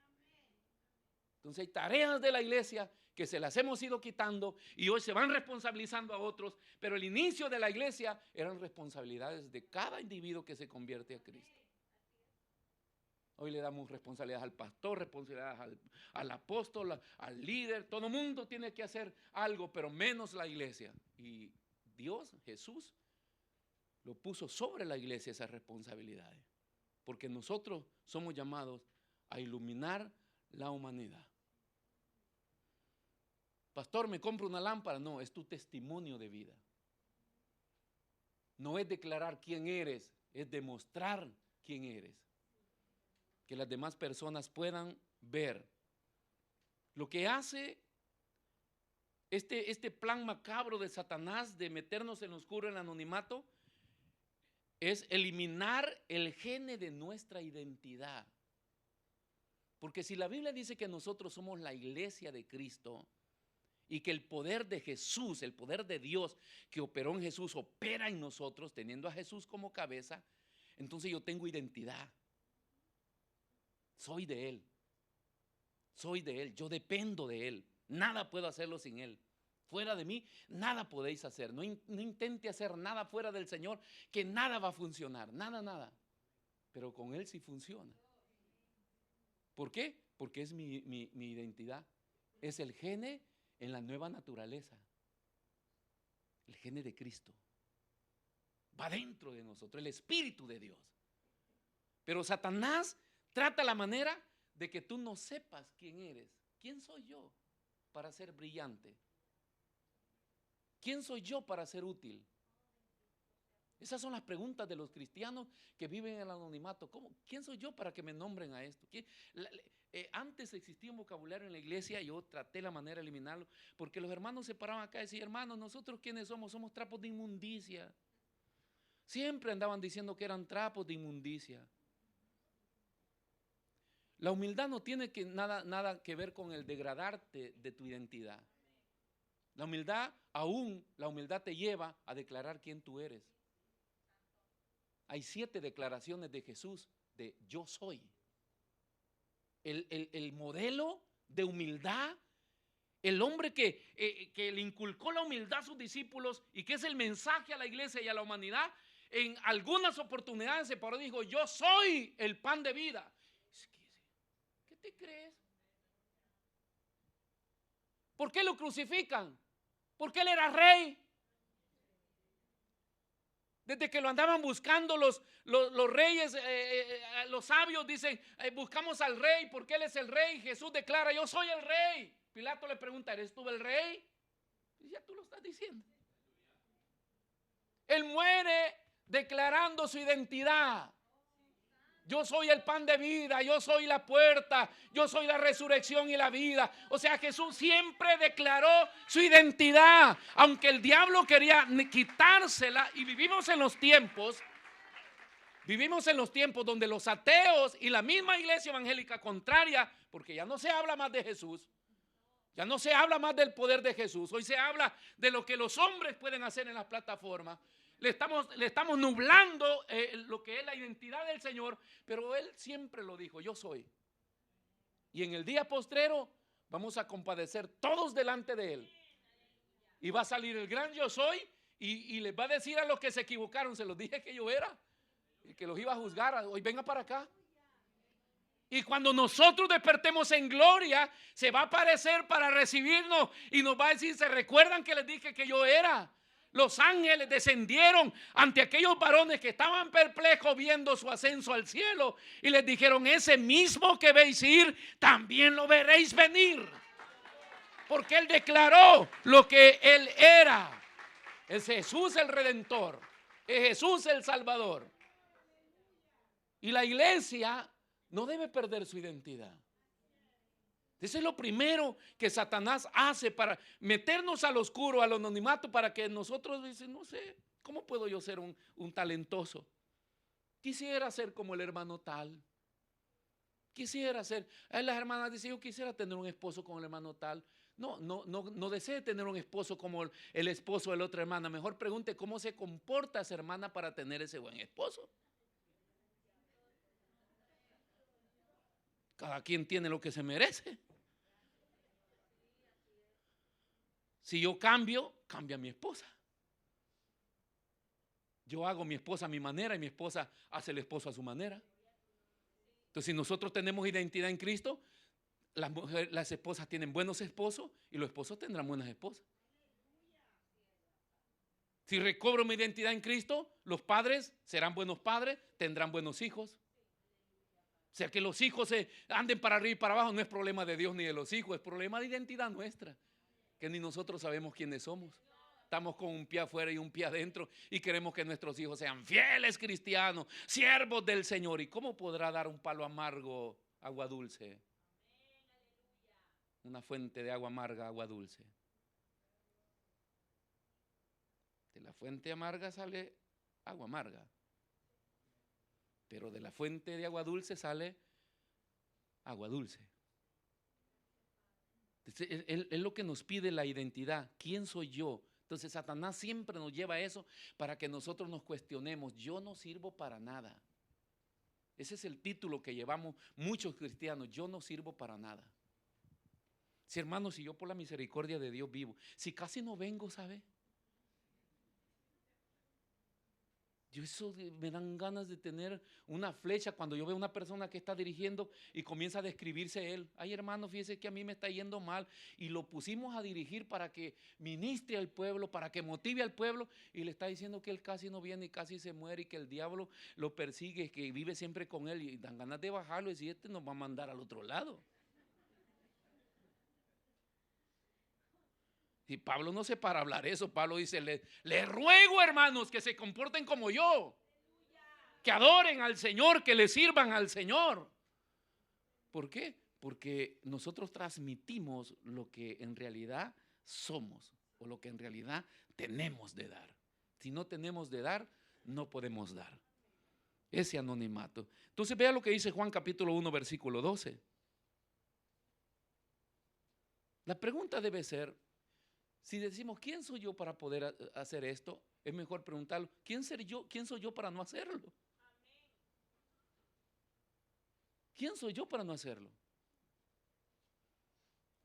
Entonces hay tareas de la iglesia que se las hemos ido quitando y hoy se van responsabilizando a otros. Pero el inicio de la iglesia eran responsabilidades de cada individuo que se convierte a Cristo. Hoy le damos responsabilidades al pastor, responsabilidades al apóstol, al líder. Todo el mundo tiene que hacer algo, pero menos la iglesia. Y Dios, Jesús, lo puso sobre la iglesia esas responsabilidades. Porque nosotros somos llamados a iluminar la humanidad. Pastor, ¿me compro una lámpara? No, es tu testimonio de vida. No es declarar quién eres, es demostrar quién eres. Que las demás personas puedan ver. Lo que hace este plan macabro de Satanás de meternos en lo oscuro, en el anonimato, es eliminar el gene de nuestra identidad. Porque si la Biblia dice que nosotros somos la iglesia de Cristo y que el poder de Jesús, el poder de Dios que operó en Jesús, opera en nosotros, teniendo a Jesús como cabeza, entonces yo tengo identidad. Soy de Él. Soy de Él. Yo dependo de Él. Nada puedo hacerlo sin Él. Fuera de mí, nada podéis hacer. No intente hacer nada fuera del Señor, que nada va a funcionar. Nada. Pero con Él sí funciona. ¿Por qué? Porque es mi identidad. Es el gene en la nueva naturaleza. El gene de Cristo. Va dentro de nosotros, el Espíritu de Dios. Pero Satanás trata la manera de que tú no sepas quién eres. ¿Quién soy yo para ser brillante? ¿Quién soy yo para ser útil? Esas son las preguntas de los cristianos que viven en el anonimato. ¿Quién soy yo para que me nombren a esto? Antes existía un vocabulario en la iglesia, yo traté la manera de eliminarlo, porque los hermanos se paraban acá y decían, hermanos, nosotros ¿quiénes somos? Somos trapos de inmundicia. Siempre andaban diciendo que eran trapos de inmundicia. La humildad no tiene nada que ver con el degradarte de tu identidad. La humildad te lleva a declarar quién tú eres. Hay 7 declaraciones de Jesús de yo soy. El modelo de humildad, el hombre que le inculcó la humildad a sus discípulos y que es el mensaje a la iglesia y a la humanidad, en algunas oportunidades se paró y dijo, yo soy el pan de vida. ¿Qué te crees? ¿Por qué lo crucifican? Porque él era rey. Desde que lo andaban buscando los reyes, los sabios dicen, buscamos al rey porque él es el rey. Jesús declara, yo soy el rey. Pilato le pregunta, ¿eres tú el rey? Y ya tú lo estás diciendo. Él muere declarando su identidad. Yo soy el pan de vida, yo soy la puerta, yo soy la resurrección y la vida. O sea, Jesús siempre declaró su identidad, aunque el diablo quería quitársela. Y vivimos en los tiempos donde los ateos y la misma iglesia evangélica contraria, porque ya no se habla más de Jesús, ya no se habla más del poder de Jesús, hoy se habla de lo que los hombres pueden hacer en las plataformas. Le estamos nublando lo que es la identidad del Señor, pero Él siempre lo dijo: yo soy. Y en el día postrero vamos a compadecer todos delante de Él. Y va a salir el gran yo soy y les va a decir a los que se equivocaron: se los dije que yo era, y que los iba a juzgar. Hoy venga para acá. Y cuando nosotros despertemos en gloria, se va a aparecer para recibirnos y nos va a decir: ¿se recuerdan que les dije que yo era? Los ángeles descendieron ante aquellos varones que estaban perplejos viendo su ascenso al cielo y les dijeron: ese mismo que veis ir, también lo veréis venir. Porque Él declaró lo que Él era. Es Jesús el Redentor, es Jesús el Salvador. Y la iglesia no debe perder su identidad. Eso es lo primero que Satanás hace para meternos al oscuro, al anonimato, para que nosotros dicen: no sé, ¿cómo puedo yo ser un talentoso? Quisiera ser como el hermano tal. Quisiera ser. Las hermanas dicen: yo quisiera tener un esposo como el hermano tal. No desee tener un esposo como el esposo de la otra hermana. Mejor pregunte cómo se comporta esa hermana para tener ese buen esposo. Cada quien tiene lo que se merece. Si yo cambio, cambia mi esposa. Yo hago mi esposa a mi manera y mi esposa hace el esposo a su manera. Entonces, si nosotros tenemos identidad en Cristo, las esposas tienen buenos esposos y los esposos tendrán buenas esposas. Si recobro mi identidad en Cristo, los padres serán buenos padres, tendrán buenos hijos. O sea, que los hijos se anden para arriba y para abajo no es problema de Dios ni de los hijos, es problema de identidad nuestra, que ni nosotros sabemos quiénes somos. Estamos con un pie afuera y un pie adentro y queremos que nuestros hijos sean fieles cristianos, siervos del Señor. ¿Y cómo podrá dar un palo amargo agua dulce? Una fuente de agua amarga, agua dulce. De la fuente amarga sale agua amarga. Pero de la fuente de agua dulce sale agua dulce. Es lo que nos pide la identidad. ¿Quién soy yo? Entonces Satanás siempre nos lleva a eso para que nosotros nos cuestionemos. Yo no sirvo para nada. Ese es el título que llevamos muchos cristianos. Yo no sirvo para nada. Si hermanos, si yo por la misericordia de Dios vivo, si casi no vengo, ¿sabe? Yo eso me dan ganas de tener una flecha cuando yo veo a una persona que está dirigiendo y comienza a describirse él. Ay, hermano, fíjese que a mí me está yendo mal y lo pusimos a dirigir para que ministre al pueblo, para que motive al pueblo, y le está diciendo que él casi no viene y casi se muere y que el diablo lo persigue, que vive siempre con él, y dan ganas de bajarlo y decir: este nos va a mandar al otro lado. Y Pablo no se para hablar eso. Pablo dice: le ruego, hermanos, que se comporten como yo, que adoren al Señor, que le sirvan al Señor. ¿Por qué? Porque nosotros transmitimos lo que en realidad somos o lo que en realidad tenemos de dar. Si no tenemos de dar, no podemos dar. Ese anonimato. Entonces vea lo que dice Juan capítulo 1 versículo 12. La pregunta debe ser: si decimos ¿quién soy yo para poder hacer esto? Es mejor preguntarlo: ¿quién soy yo para no hacerlo? ¿Quién soy yo para no hacerlo?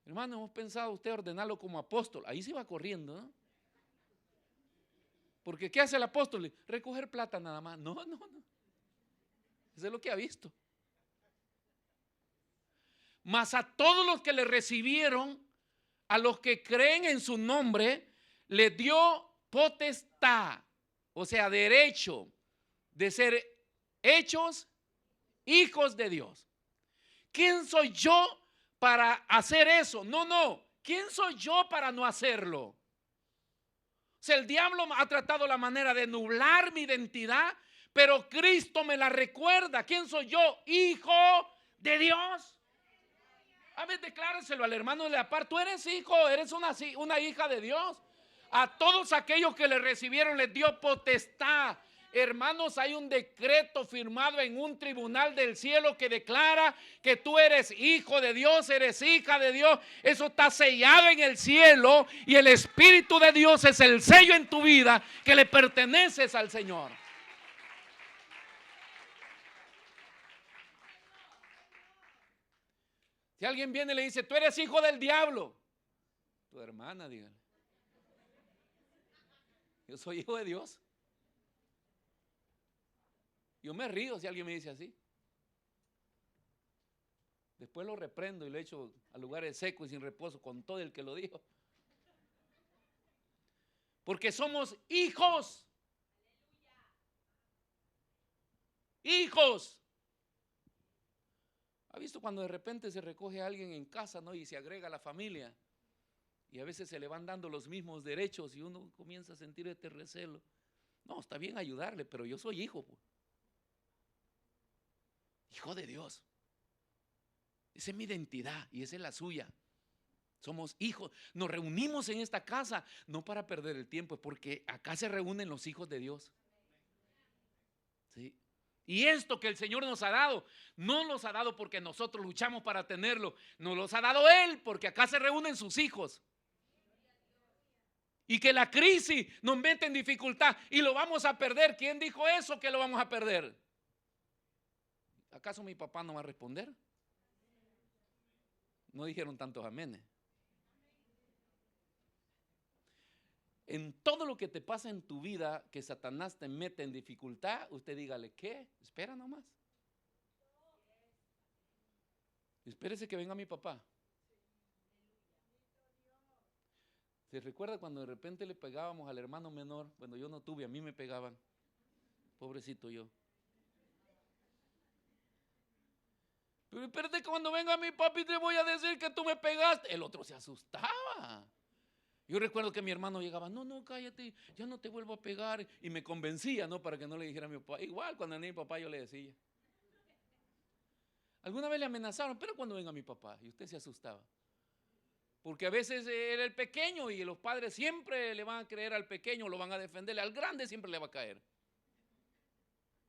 Hermano, hemos pensado usted ordenarlo como apóstol. Ahí se va corriendo, ¿no? Porque ¿qué hace el apóstol? Recoger plata nada más. No. Eso es lo que ha visto. Mas a todos los que le recibieron, a los que creen en su nombre, les dio potestad, o sea, derecho de ser hechos hijos de Dios. ¿Quién soy yo para hacer eso? No. ¿Quién soy yo para no hacerlo? O sea, el diablo ha tratado la manera de nublar mi identidad pero Cristo me la recuerda. ¿Quién soy yo? Hijo de Dios. A ver, decláreselo al hermano de la par. Tú eres hijo, eres una hija de Dios. A todos aquellos que le recibieron les dio potestad. Hermanos, hay un decreto firmado en un tribunal del cielo que declara que tú eres hijo de Dios, eres hija de Dios. Eso está sellado en el cielo y el Espíritu de Dios es el sello en tu vida que le perteneces al Señor. Si alguien viene y le dice, tú eres hijo del diablo, tu hermana, dígale, yo soy hijo de Dios. Yo me río si alguien me dice así. Después lo reprendo y lo echo a lugares secos y sin reposo con todo el que lo dijo. Porque somos hijos. Hijos. ¿Ha visto cuando de repente se recoge a alguien en casa, ¿no? Y se agrega a la familia? Y a veces se le van dando los mismos derechos y uno comienza a sentir este recelo. No, está bien ayudarle, pero yo soy hijo. Hijo de Dios. Esa es mi identidad y esa es la suya. Somos hijos. Nos reunimos en esta casa no para perder el tiempo, es porque acá se reúnen los hijos de Dios. ¿Sí? Y esto que el Señor nos ha dado, no nos ha dado porque nosotros luchamos para tenerlo, nos los ha dado Él, porque acá se reúnen sus hijos. Y que la crisis nos mete en dificultad y lo vamos a perder. ¿Quién dijo eso que lo vamos a perder? ¿Acaso mi papá no va a responder? No dijeron tantos amenes. En todo lo que te pasa en tu vida, que Satanás te mete en dificultad, usted dígale, ¿qué? Espera nomás. Espérese que venga mi papá. ¿Se recuerda cuando de repente le pegábamos al hermano menor? Bueno, yo no tuve, a mí me pegaban. Pobrecito yo. Pero espérate, cuando venga mi papi te voy a decir que tú me pegaste. El otro se asustaba. Yo recuerdo que mi hermano llegaba, no, cállate, ya no te vuelvo a pegar. Y me convencía, ¿no? Para que no le dijera a mi papá. Igual cuando venía mi papá yo le decía. Alguna vez le amenazaron, pero cuando venga mi papá. Y usted se asustaba. Porque a veces era el pequeño y los padres siempre le van a creer al pequeño, lo van a defenderle. Al grande siempre le va a caer.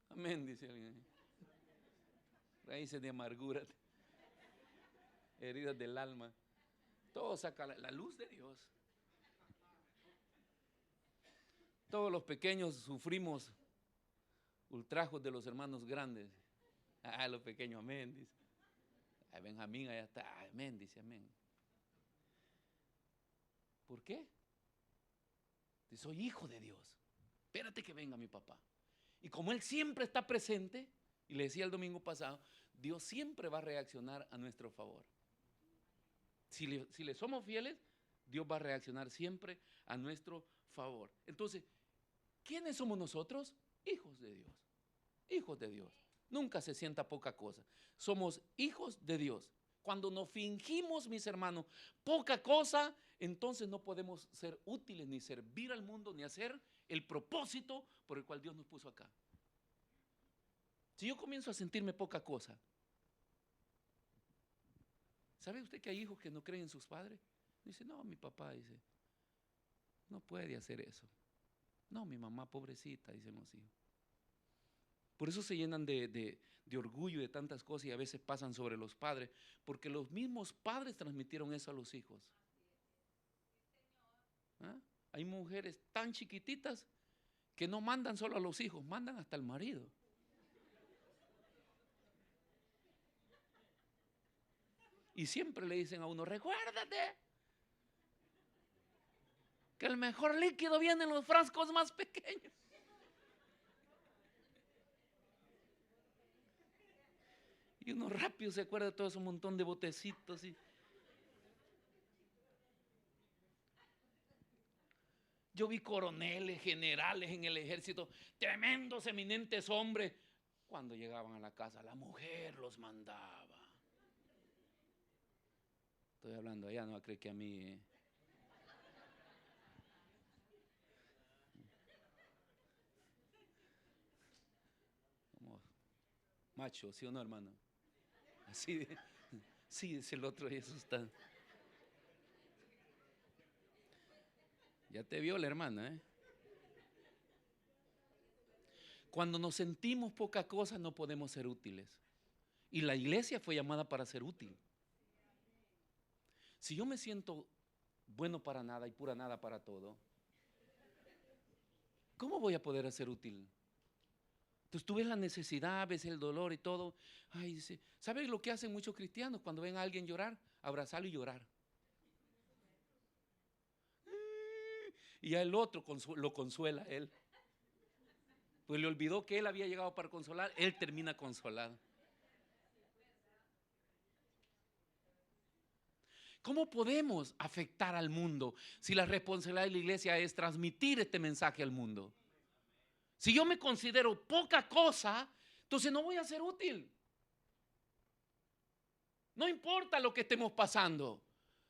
Amén, dice alguien. Raíces de amargura, heridas del alma. Todo saca la luz de Dios. Todos los pequeños sufrimos ultrajos de los hermanos grandes. Los pequeños, amén, dice. Benjamín allá está, amén, dice, amén. ¿Por qué? Soy hijo de Dios. Espérate que venga mi papá. Y como Él siempre está presente, y le decía el domingo pasado, Dios siempre va a reaccionar a nuestro favor. Si le somos fieles, Dios va a reaccionar siempre a nuestro favor. Entonces, ¿quiénes somos nosotros? Hijos de Dios. Hijos de Dios. Nunca se sienta poca cosa. Somos hijos de Dios. Cuando nos fingimos, mis hermanos, poca cosa, entonces no podemos ser útiles, ni servir al mundo, ni hacer el propósito por el cual Dios nos puso acá. Si yo comienzo a sentirme poca cosa, ¿sabe usted que hay hijos que no creen en sus padres? Dice, no, mi papá, dice, no puede hacer eso. No, mi mamá, pobrecita, dicen los hijos. Por eso se llenan de orgullo y de tantas cosas y a veces pasan sobre los padres, porque los mismos padres transmitieron eso a los hijos. ¿Ah? Hay mujeres tan chiquititas que no mandan solo a los hijos, mandan hasta al marido. Y siempre le dicen a uno, recuérdate que el mejor líquido viene en los frascos más pequeños. Y uno rápido se acuerda de todo ese montón de botecitos. Yo vi coroneles, generales en el ejército, tremendos, eminentes hombres. Cuando llegaban a la casa, la mujer los mandaba. Estoy hablando allá, no va a creer que a mí. macho, ¿sí o no, hermano? Así, sí, es el otro y eso está. Ya te vio la hermana, ¿eh? Cuando nos sentimos poca cosa no podemos ser útiles. Y la iglesia fue llamada para ser útil. Si yo me siento bueno para nada y pura nada para todo, ¿cómo voy a poder ser útil? Entonces tú ves la necesidad, ves el dolor y todo. Ay, dice, ¿sabes lo que hacen muchos cristianos cuando ven a alguien llorar? Abrazarlo y llorar. Y a el otro lo consuela a él. Pues le olvidó que él había llegado para consolar, él termina consolado. ¿Cómo podemos afectar al mundo si la responsabilidad de la iglesia es transmitir este mensaje al mundo? Si yo me considero poca cosa, entonces no voy a ser útil. No importa lo que estemos pasando.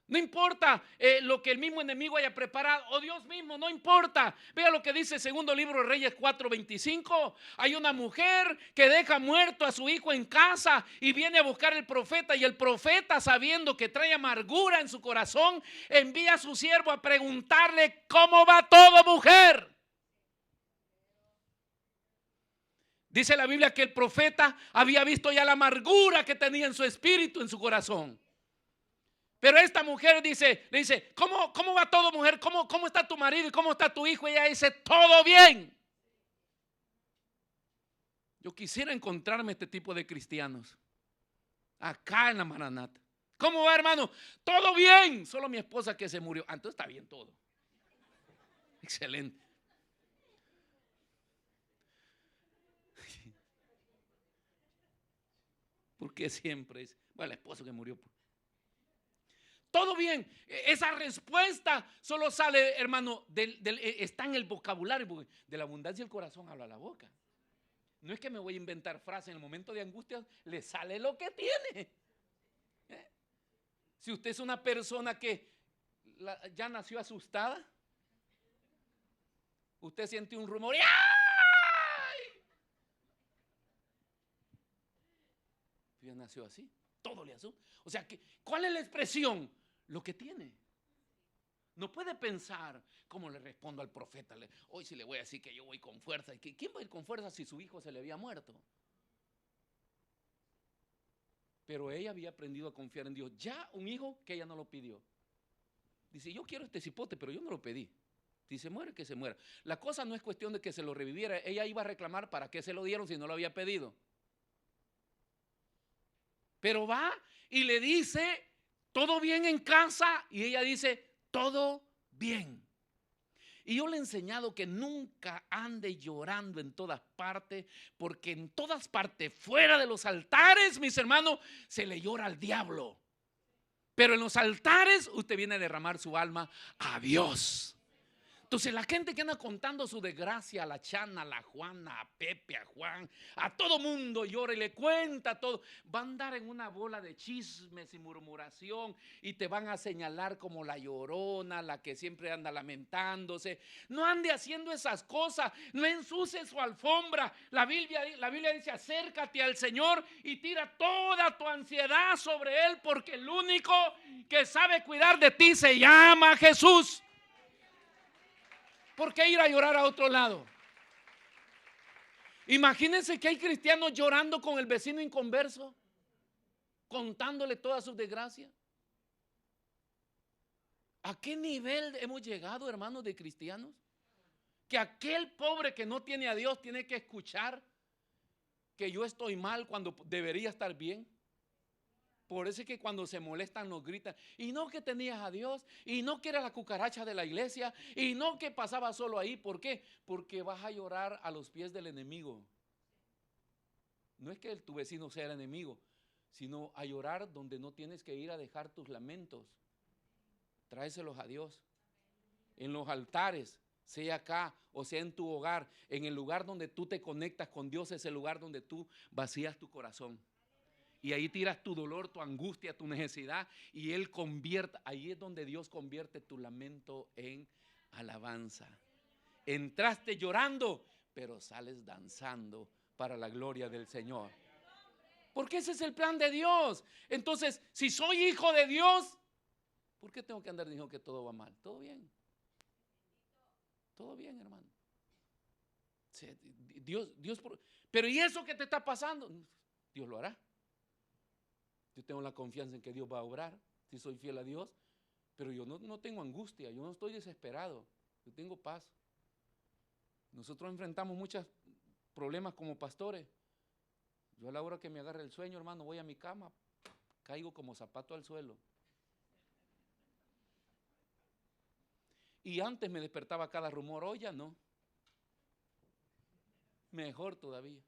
No importa lo que el mismo enemigo haya preparado, o Dios mismo, no importa. Vea lo que dice el segundo libro de Reyes 4:25. Hay una mujer que deja muerto a su hijo en casa y viene a buscar al profeta, y el profeta, sabiendo que trae amargura en su corazón, envía a su siervo a preguntarle cómo va todo, mujer. Dice la Biblia que el profeta había visto ya la amargura que tenía en su espíritu, en su corazón. Pero esta mujer le dice, ¿cómo va todo, mujer? ¿Cómo está tu marido y cómo está tu hijo? Y ella dice, todo bien. Yo quisiera encontrarme este tipo de cristianos acá en la Maranata. ¿Cómo va, hermano? Todo bien. Solo mi esposa que se murió. Entonces está bien todo. Excelente. Porque siempre es, bueno, el esposo que murió. Todo bien. Esa respuesta solo sale, hermano, está en el vocabulario. De la abundancia del corazón habla la boca. No es que me voy a inventar frases. En el momento de angustia le sale lo que tiene. Si usted es una persona que ya nació asustada, usted siente un rumor y ¡ay! Ya nació así. Todo le asusta. O sea, ¿cuál es la expresión? Lo que tiene. No puede pensar cómo le respondo al profeta. Hoy sí le voy a decir que yo voy con fuerza. ¿Quién va a ir con fuerza si su hijo se le había muerto? Pero ella había aprendido a confiar en Dios. Ya un hijo que ella no lo pidió. Dice, yo quiero este cipote, pero yo no lo pedí. Si se muere, que se muera. La cosa no es cuestión de que se lo reviviera. Ella iba a reclamar para qué se lo dieron si no lo había pedido. Pero va y le dice, ¿todo bien en casa? Y ella dice, todo bien. Y yo le he enseñado que nunca ande llorando en todas partes, porque en todas partes, fuera de los altares, mis hermanos, se le llora al diablo. Pero en los altares usted viene a derramar su alma a Dios. Entonces la gente que anda contando su desgracia, a la Chana, a la Juana, a Pepe, a Juan, a todo mundo llora y le cuenta todo, va a andar en una bola de chismes y murmuración y te van a señalar como la llorona, la que siempre anda lamentándose. No ande haciendo esas cosas, no ensucie su alfombra. La Biblia dice, acércate al Señor y tira toda tu ansiedad sobre Él, porque el único que sabe cuidar de ti se llama Jesús. ¿Por qué ir a llorar a otro lado? Imagínense que hay cristianos llorando con el vecino inconverso, contándole todas sus desgracias. ¿A qué nivel hemos llegado, hermanos, de cristianos? Que aquel pobre que no tiene a Dios tiene que escuchar que yo estoy mal cuando debería estar bien. Por eso es que cuando se molestan nos gritan, y no que tenías a Dios, y no que era la cucaracha de la iglesia, y no que pasaba solo ahí. ¿Por qué? Porque vas a llorar a los pies del enemigo. No es que tu vecino sea el enemigo, sino a llorar donde no tienes que ir a dejar tus lamentos. Tráeselos a Dios. En los altares, sea acá o sea en tu hogar, en el lugar donde tú te conectas con Dios, es el lugar donde tú vacías tu corazón. Y ahí tiras tu dolor, tu angustia, tu necesidad, y Él convierte, ahí es donde Dios convierte tu lamento en alabanza. Entraste llorando, pero sales danzando para la gloria del Señor. Porque ese es el plan de Dios. Entonces, si soy hijo de Dios, ¿por qué tengo que andar diciendo que todo va mal? Todo bien. Todo bien, hermano. Dios, pero ¿y eso que te está pasando? Dios lo hará. Yo tengo la confianza en que Dios va a obrar, si soy fiel a Dios, pero yo no tengo angustia, yo no estoy desesperado, yo tengo paz. Nosotros enfrentamos muchos problemas como pastores. Yo a la hora que me agarre el sueño, hermano, voy a mi cama, caigo como zapato al suelo. Y antes me despertaba cada rumor, hoy ya no. Mejor todavía.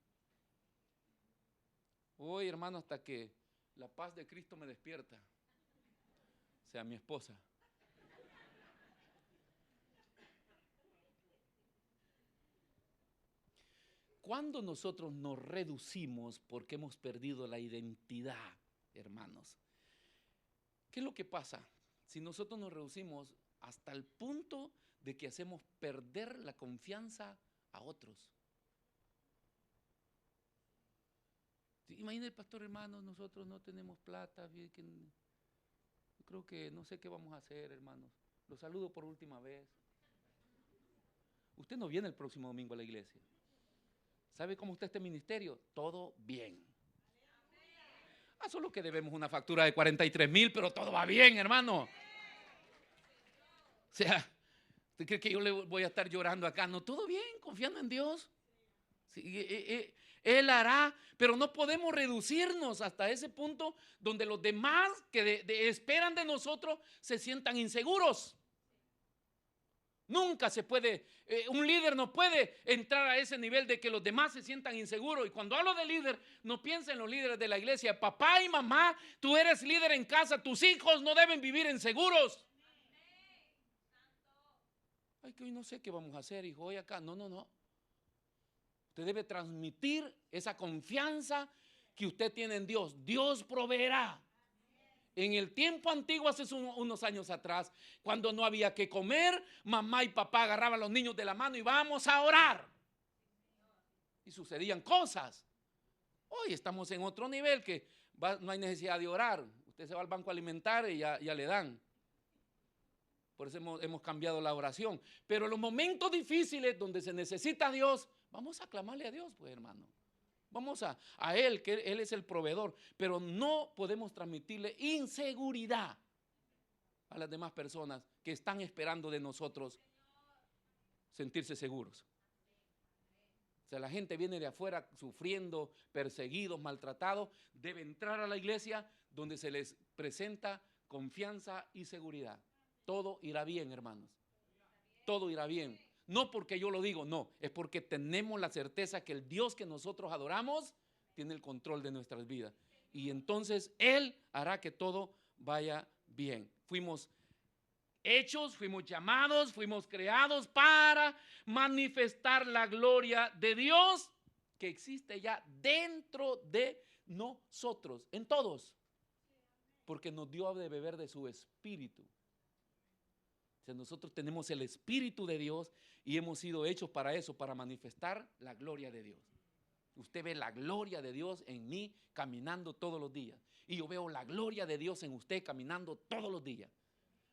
Hoy, hermano, hasta que la paz de Cristo me despierta, o sea, mi esposa. Cuando nosotros nos reducimos porque hemos perdido la identidad, hermanos, ¿qué es lo que pasa? Si nosotros nos reducimos hasta el punto de que hacemos perder la confianza a otros. Imagina el pastor, hermano, nosotros no tenemos plata, yo creo que no sé qué vamos a hacer, hermanos. Los saludo por última vez. Usted no viene el próximo domingo a la iglesia. ¿Sabe cómo está este ministerio? Todo bien. Solo que debemos una factura de 43,000, pero todo va bien, hermano. O sea, ¿usted cree que yo le voy a estar llorando acá? No, todo bien, confiando en Dios. Sí, Él hará, pero no podemos reducirnos hasta ese punto donde los demás que esperan de nosotros se sientan inseguros. Nunca se puede, un líder no puede entrar a ese nivel de que los demás se sientan inseguros. Y cuando hablo de líder, no piensen en los líderes de la iglesia. Papá y mamá, tú eres líder en casa, tus hijos no deben vivir inseguros. Ay, que hoy no sé qué vamos a hacer, hijo, hoy acá. No. Usted debe transmitir esa confianza que usted tiene en Dios. Dios proveerá. En el tiempo antiguo, hace unos años atrás, cuando no había que comer, mamá y papá agarraban a los niños de la mano y vamos a orar. Y sucedían cosas. Hoy estamos en otro nivel que no hay necesidad de orar. Usted se va al banco alimentario y ya le dan. Por eso hemos cambiado la oración. Pero en los momentos difíciles donde se necesita a Dios, vamos a clamarle a Dios, pues, hermano. Vamos a Él, que Él es el proveedor. Pero no podemos transmitirle inseguridad a las demás personas que están esperando de nosotros sentirse seguros. O sea, la gente viene de afuera sufriendo, perseguidos, maltratados. Debe entrar a la iglesia donde se les presenta confianza y seguridad. Todo irá bien, hermanos. Todo irá bien. No porque yo lo digo, no, es porque tenemos la certeza que el Dios que nosotros adoramos tiene el control de nuestras vidas. Y entonces Él hará que todo vaya bien. Fuimos hechos, fuimos llamados, fuimos creados para manifestar la gloria de Dios que existe ya dentro de nosotros, en todos. Porque nos dio de beber de su espíritu. O sea, nosotros tenemos el Espíritu de Dios y hemos sido hechos para eso, para manifestar la gloria de Dios. Usted ve la gloria de Dios en mí caminando todos los días. Y yo veo la gloria de Dios en usted caminando todos los días.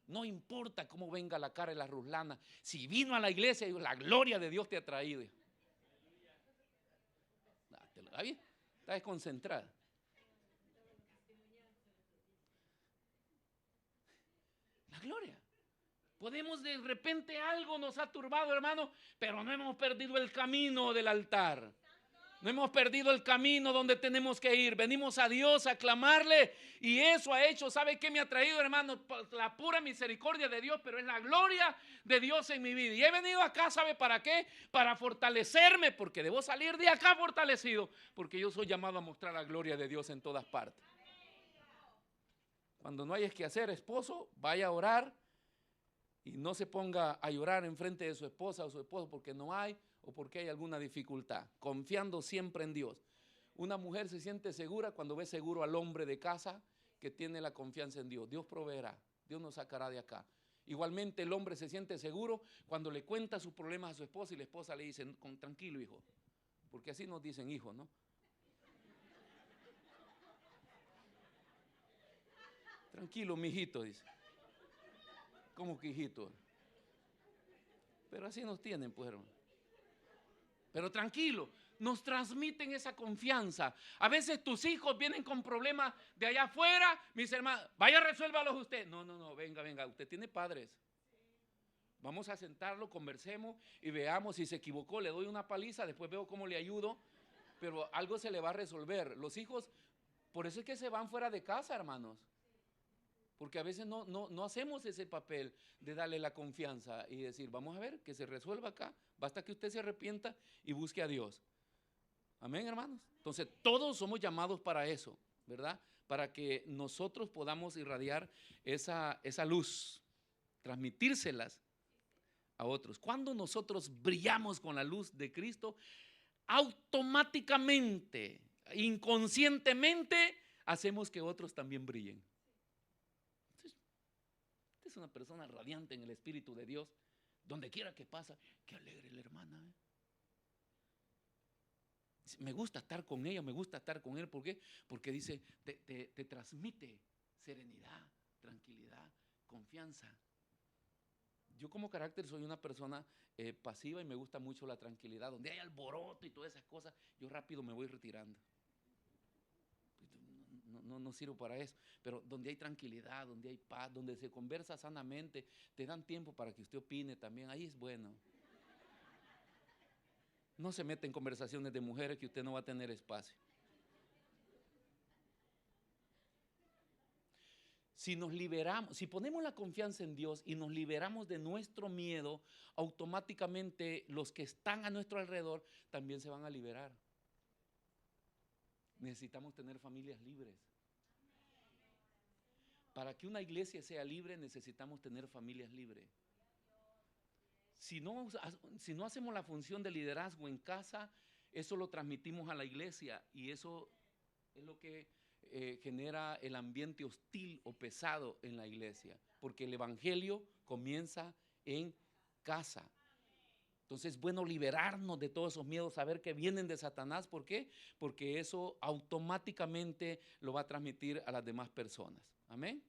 No importa cómo venga la cara de la ruslana. Si vino a la iglesia, la gloria de Dios te ha traído. Está desconcentrada. La gloria. Podemos de repente algo nos ha turbado, hermano, pero no hemos perdido el camino del altar. No hemos perdido el camino donde tenemos que ir. Venimos a Dios a clamarle y eso ha hecho, ¿sabe qué me ha traído, hermano? La pura misericordia de Dios, pero es la gloria de Dios en mi vida. Y he venido acá, ¿sabe para qué? Para fortalecerme, porque debo salir de acá fortalecido, porque yo soy llamado a mostrar la gloria de Dios en todas partes. Cuando no hayas que hacer, esposo, vaya a orar. Y no se ponga a llorar en frente de su esposa o su esposo porque no hay o porque hay alguna dificultad, confiando siempre en Dios. Una mujer se siente segura cuando ve seguro al hombre de casa que tiene la confianza en Dios. Dios proveerá, Dios nos sacará de acá. Igualmente el hombre se siente seguro cuando le cuenta sus problemas a su esposa y la esposa le dice, tranquilo hijo, porque así nos dicen hijos, ¿no? Tranquilo, mijito, dice. ¿Cómo que hijito? Pero así nos tienen, pues, hermano. Pero tranquilo, nos transmiten esa confianza. A veces tus hijos vienen con problemas de allá afuera, mis hermanos, vaya, resuélvalos usted. No, venga, usted tiene padres. Vamos a sentarlo, conversemos y veamos si se equivocó, le doy una paliza, después veo cómo le ayudo, pero algo se le va a resolver. Los hijos, por eso es que se van fuera de casa, hermanos. Porque a veces no hacemos ese papel de darle la confianza y decir, vamos a ver, que se resuelva acá. Basta que usted se arrepienta y busque a Dios. Amén, hermanos. Entonces, todos somos llamados para eso, ¿verdad? Para que nosotros podamos irradiar esa luz, transmitírselas a otros. Cuando nosotros brillamos con la luz de Cristo, automáticamente, inconscientemente, hacemos que otros también brillen. Es una persona radiante en el Espíritu de Dios. Donde quiera que pasa, qué alegre la hermana. Me gusta estar con ella, me gusta estar con él. ¿Por qué? Porque dice, te transmite serenidad, tranquilidad, confianza. Yo como carácter soy una persona pasiva y me gusta mucho la tranquilidad. Donde hay alboroto y todas esas cosas, yo rápido me voy retirando. No sirvo para eso, pero donde hay tranquilidad, donde hay paz, donde se conversa sanamente, te dan tiempo para que usted opine también, ahí es bueno. No se mete en conversaciones de mujeres que usted no va a tener espacio. Si nos liberamos, si ponemos la confianza en Dios y nos liberamos de nuestro miedo, automáticamente los que están a nuestro alrededor también se van a liberar. Necesitamos tener familias libres. Para que una iglesia sea libre, necesitamos tener familias libres. Si no hacemos la función de liderazgo en casa, eso lo transmitimos a la iglesia y eso es lo que genera el ambiente hostil o pesado en la iglesia, porque el evangelio comienza en casa. Entonces es bueno liberarnos de todos esos miedos, saber que vienen de Satanás. ¿Por qué? Porque eso automáticamente lo va a transmitir a las demás personas. Amén.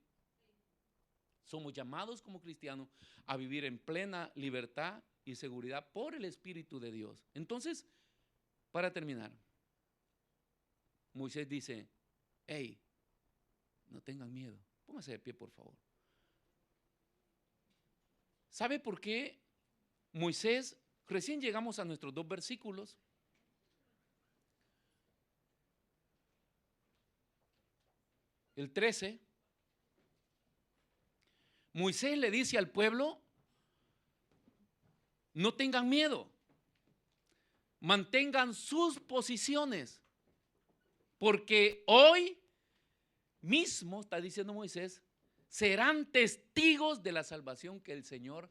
Somos llamados como cristianos a vivir en plena libertad y seguridad por el Espíritu de Dios. Entonces, para terminar, Moisés dice, hey, no tengan miedo. Póngase de pie, por favor. ¿Sabe por qué Moisés? Recién llegamos a nuestros 2 versículos. El 13. Moisés le dice al pueblo, no tengan miedo, mantengan sus posiciones, porque hoy mismo, está diciendo Moisés, serán testigos de la salvación que el Señor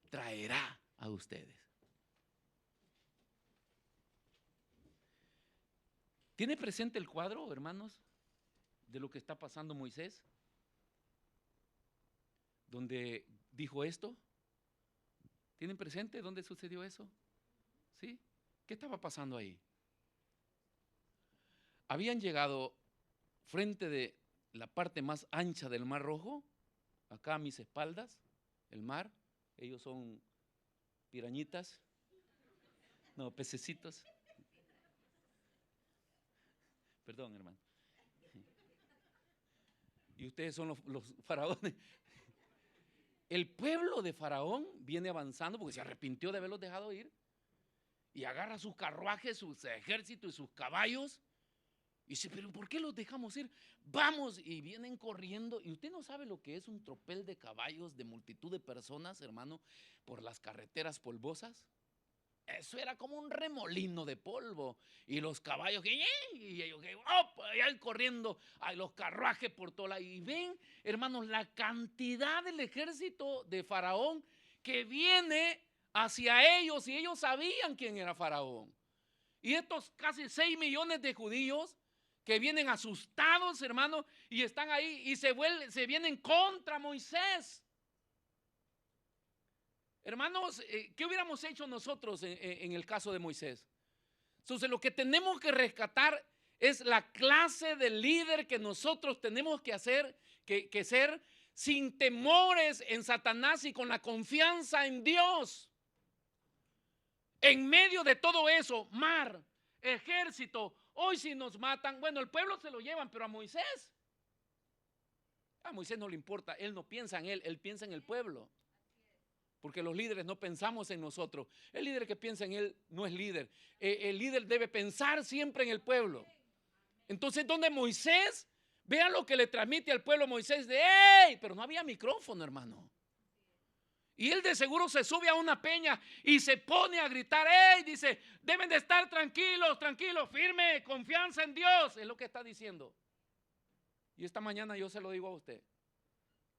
traerá a ustedes. ¿Tiene presente el cuadro, hermanos, de lo que está pasando Moisés? Donde dijo esto. ¿Tienen presente dónde sucedió eso? ¿Sí? ¿Qué estaba pasando ahí? Habían llegado frente de la parte más ancha del Mar Rojo, acá a mis espaldas, el mar. Ellos son pirañitas, no, pececitos. Perdón, hermano. Y ustedes son los faraones. El pueblo de Faraón viene avanzando porque se arrepintió de haberlos dejado ir y agarra sus carruajes, sus ejércitos y sus caballos y dice, pero ¿por qué los dejamos ir? Vamos, y vienen corriendo. Y usted no sabe lo que es un tropel de caballos, de multitud de personas, hermano, por las carreteras polvosas. Eso era como un remolino de polvo. Y los caballos y ellos allá corriendo, los carruajes por todo lado. Y ven, hermanos, la cantidad del ejército de Faraón que viene hacia ellos. Y ellos sabían quién era Faraón. Y estos casi 6 millones de judíos que vienen asustados, hermanos, y están ahí y se vienen contra Moisés. Hermanos, ¿qué hubiéramos hecho nosotros en el caso de Moisés? Entonces, lo que tenemos que rescatar es la clase de líder que nosotros tenemos que hacer, que ser sin temores en Satanás y con la confianza en Dios. En medio de todo eso, mar, ejército, hoy si nos matan, bueno, el pueblo se lo llevan, pero a Moisés no le importa, él no piensa en él piensa en el pueblo. Porque los líderes no pensamos en nosotros. El líder que piensa en él no es líder. El líder debe pensar siempre en el pueblo. Entonces, donde Moisés, vean lo que le transmite al pueblo Moisés de ¡hey! Pero no había micrófono, hermano. Y él de seguro se sube a una peña y se pone a gritar, ¡hey! Dice, deben de estar tranquilos, tranquilos, firme, confianza en Dios. Es lo que está diciendo. Y esta mañana yo se lo digo a usted.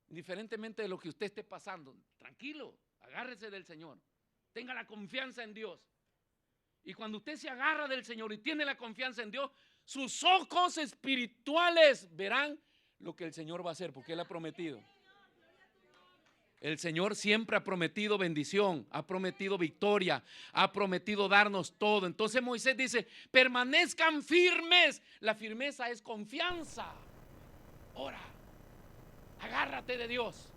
Indiferentemente de lo que usted esté pasando, tranquilo, agárrese del Señor. Tenga la confianza en Dios. Y cuando usted se agarra del Señor y tiene la confianza en Dios, sus ojos espirituales verán lo que el Señor va a hacer, porque Él ha prometido. El Señor siempre ha prometido bendición, ha prometido victoria, ha prometido darnos todo. Entonces Moisés dice, permanezcan firmes. La firmeza es confianza. Ora, agárrate de Dios.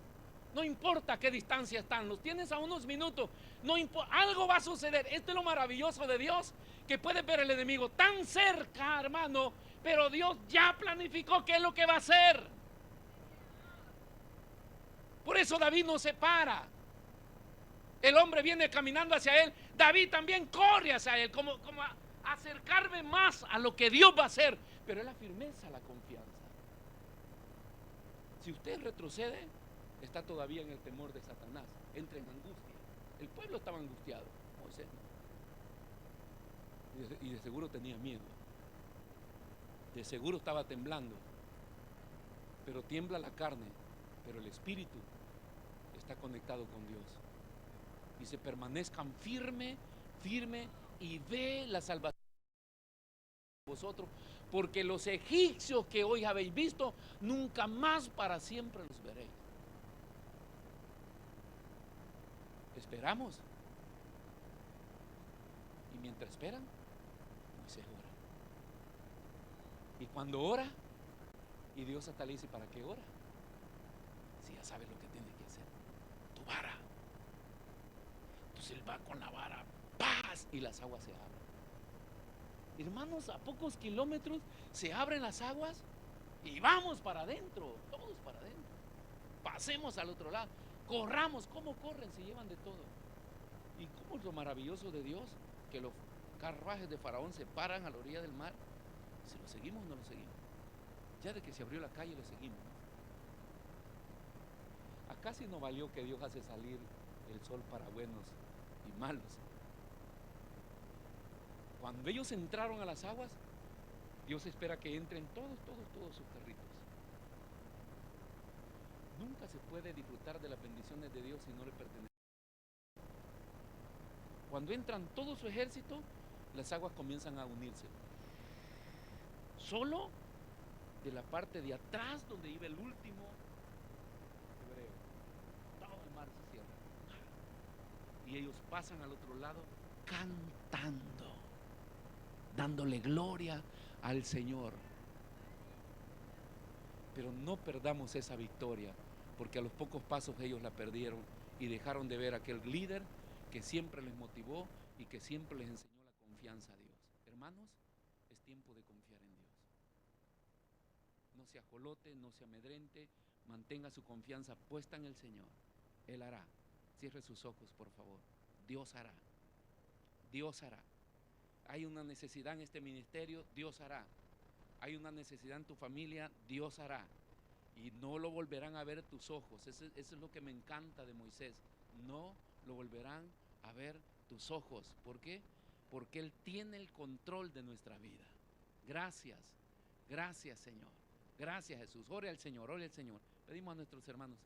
No importa qué distancia están, los tienes a unos minutos, no importa, algo va a suceder. Esto es lo maravilloso de Dios, que puedes ver el enemigo tan cerca, hermano, pero Dios ya planificó qué es lo que va a hacer. Por eso David no se para. El hombre viene caminando hacia él, David también corre hacia él, como a acercarme más a lo que Dios va a hacer. Pero es la firmeza, la confianza. Si usted retrocede, está todavía en el temor de Satanás, entra en angustia. El pueblo estaba angustiado, Moisés no. Y de seguro tenía miedo, de seguro estaba temblando, pero tiembla la carne, pero el espíritu está conectado con Dios. Y se permanezcan firme y ve la salvación de vosotros, porque los egipcios que hoy habéis visto, nunca más para siempre los veréis. Esperamos. Y mientras esperan, Moisés ora. Y cuando ora, y Dios hasta le dice, ¿para qué ora? Si ya sabes lo que tienes que hacer. Tu vara. Entonces él va con la vara, ¡paz! Y las aguas se abren. Hermanos, a pocos kilómetros se abren las aguas y vamos para adentro, todos para adentro. Pasemos al otro lado. Corramos, ¿cómo corren? Se llevan de todo. ¿Y cómo es lo maravilloso de Dios? Que los carruajes de Faraón se paran a la orilla del mar. Si lo seguimos o no lo seguimos. Ya de que se abrió la calle lo seguimos. Acá sí no valió que Dios hace salir el sol para buenos y malos. Cuando ellos entraron a las aguas, Dios espera que entren todos sus carritos. Nunca se puede disfrutar de las bendiciones de Dios si no le pertenece. Cuando entran todo su ejército, las aguas comienzan a unirse. Solo de la parte de atrás donde iba el último hebreo, todo el mar se cierra. Y ellos pasan al otro lado cantando, dándole gloria al Señor. Pero no perdamos esa victoria, porque a los pocos pasos ellos la perdieron y dejaron de ver a aquel líder que siempre les motivó y que siempre les enseñó la confianza a Dios. Hermanos, es tiempo de confiar en Dios. No se ajolote, no se amedrente, mantenga su confianza puesta en el Señor. Él hará. Cierre sus ojos, por favor. Dios hará. Dios hará. Hay una necesidad en este ministerio, Dios hará. Hay una necesidad en tu familia, Dios hará. Y no lo volverán a ver tus ojos. Eso es lo que me encanta de Moisés. No lo volverán a ver tus ojos. ¿Por qué? Porque Él tiene el control de nuestra vida. Gracias, gracias Señor. Gracias Jesús. Ore al Señor, ore al Señor. Pedimos a nuestros hermanos.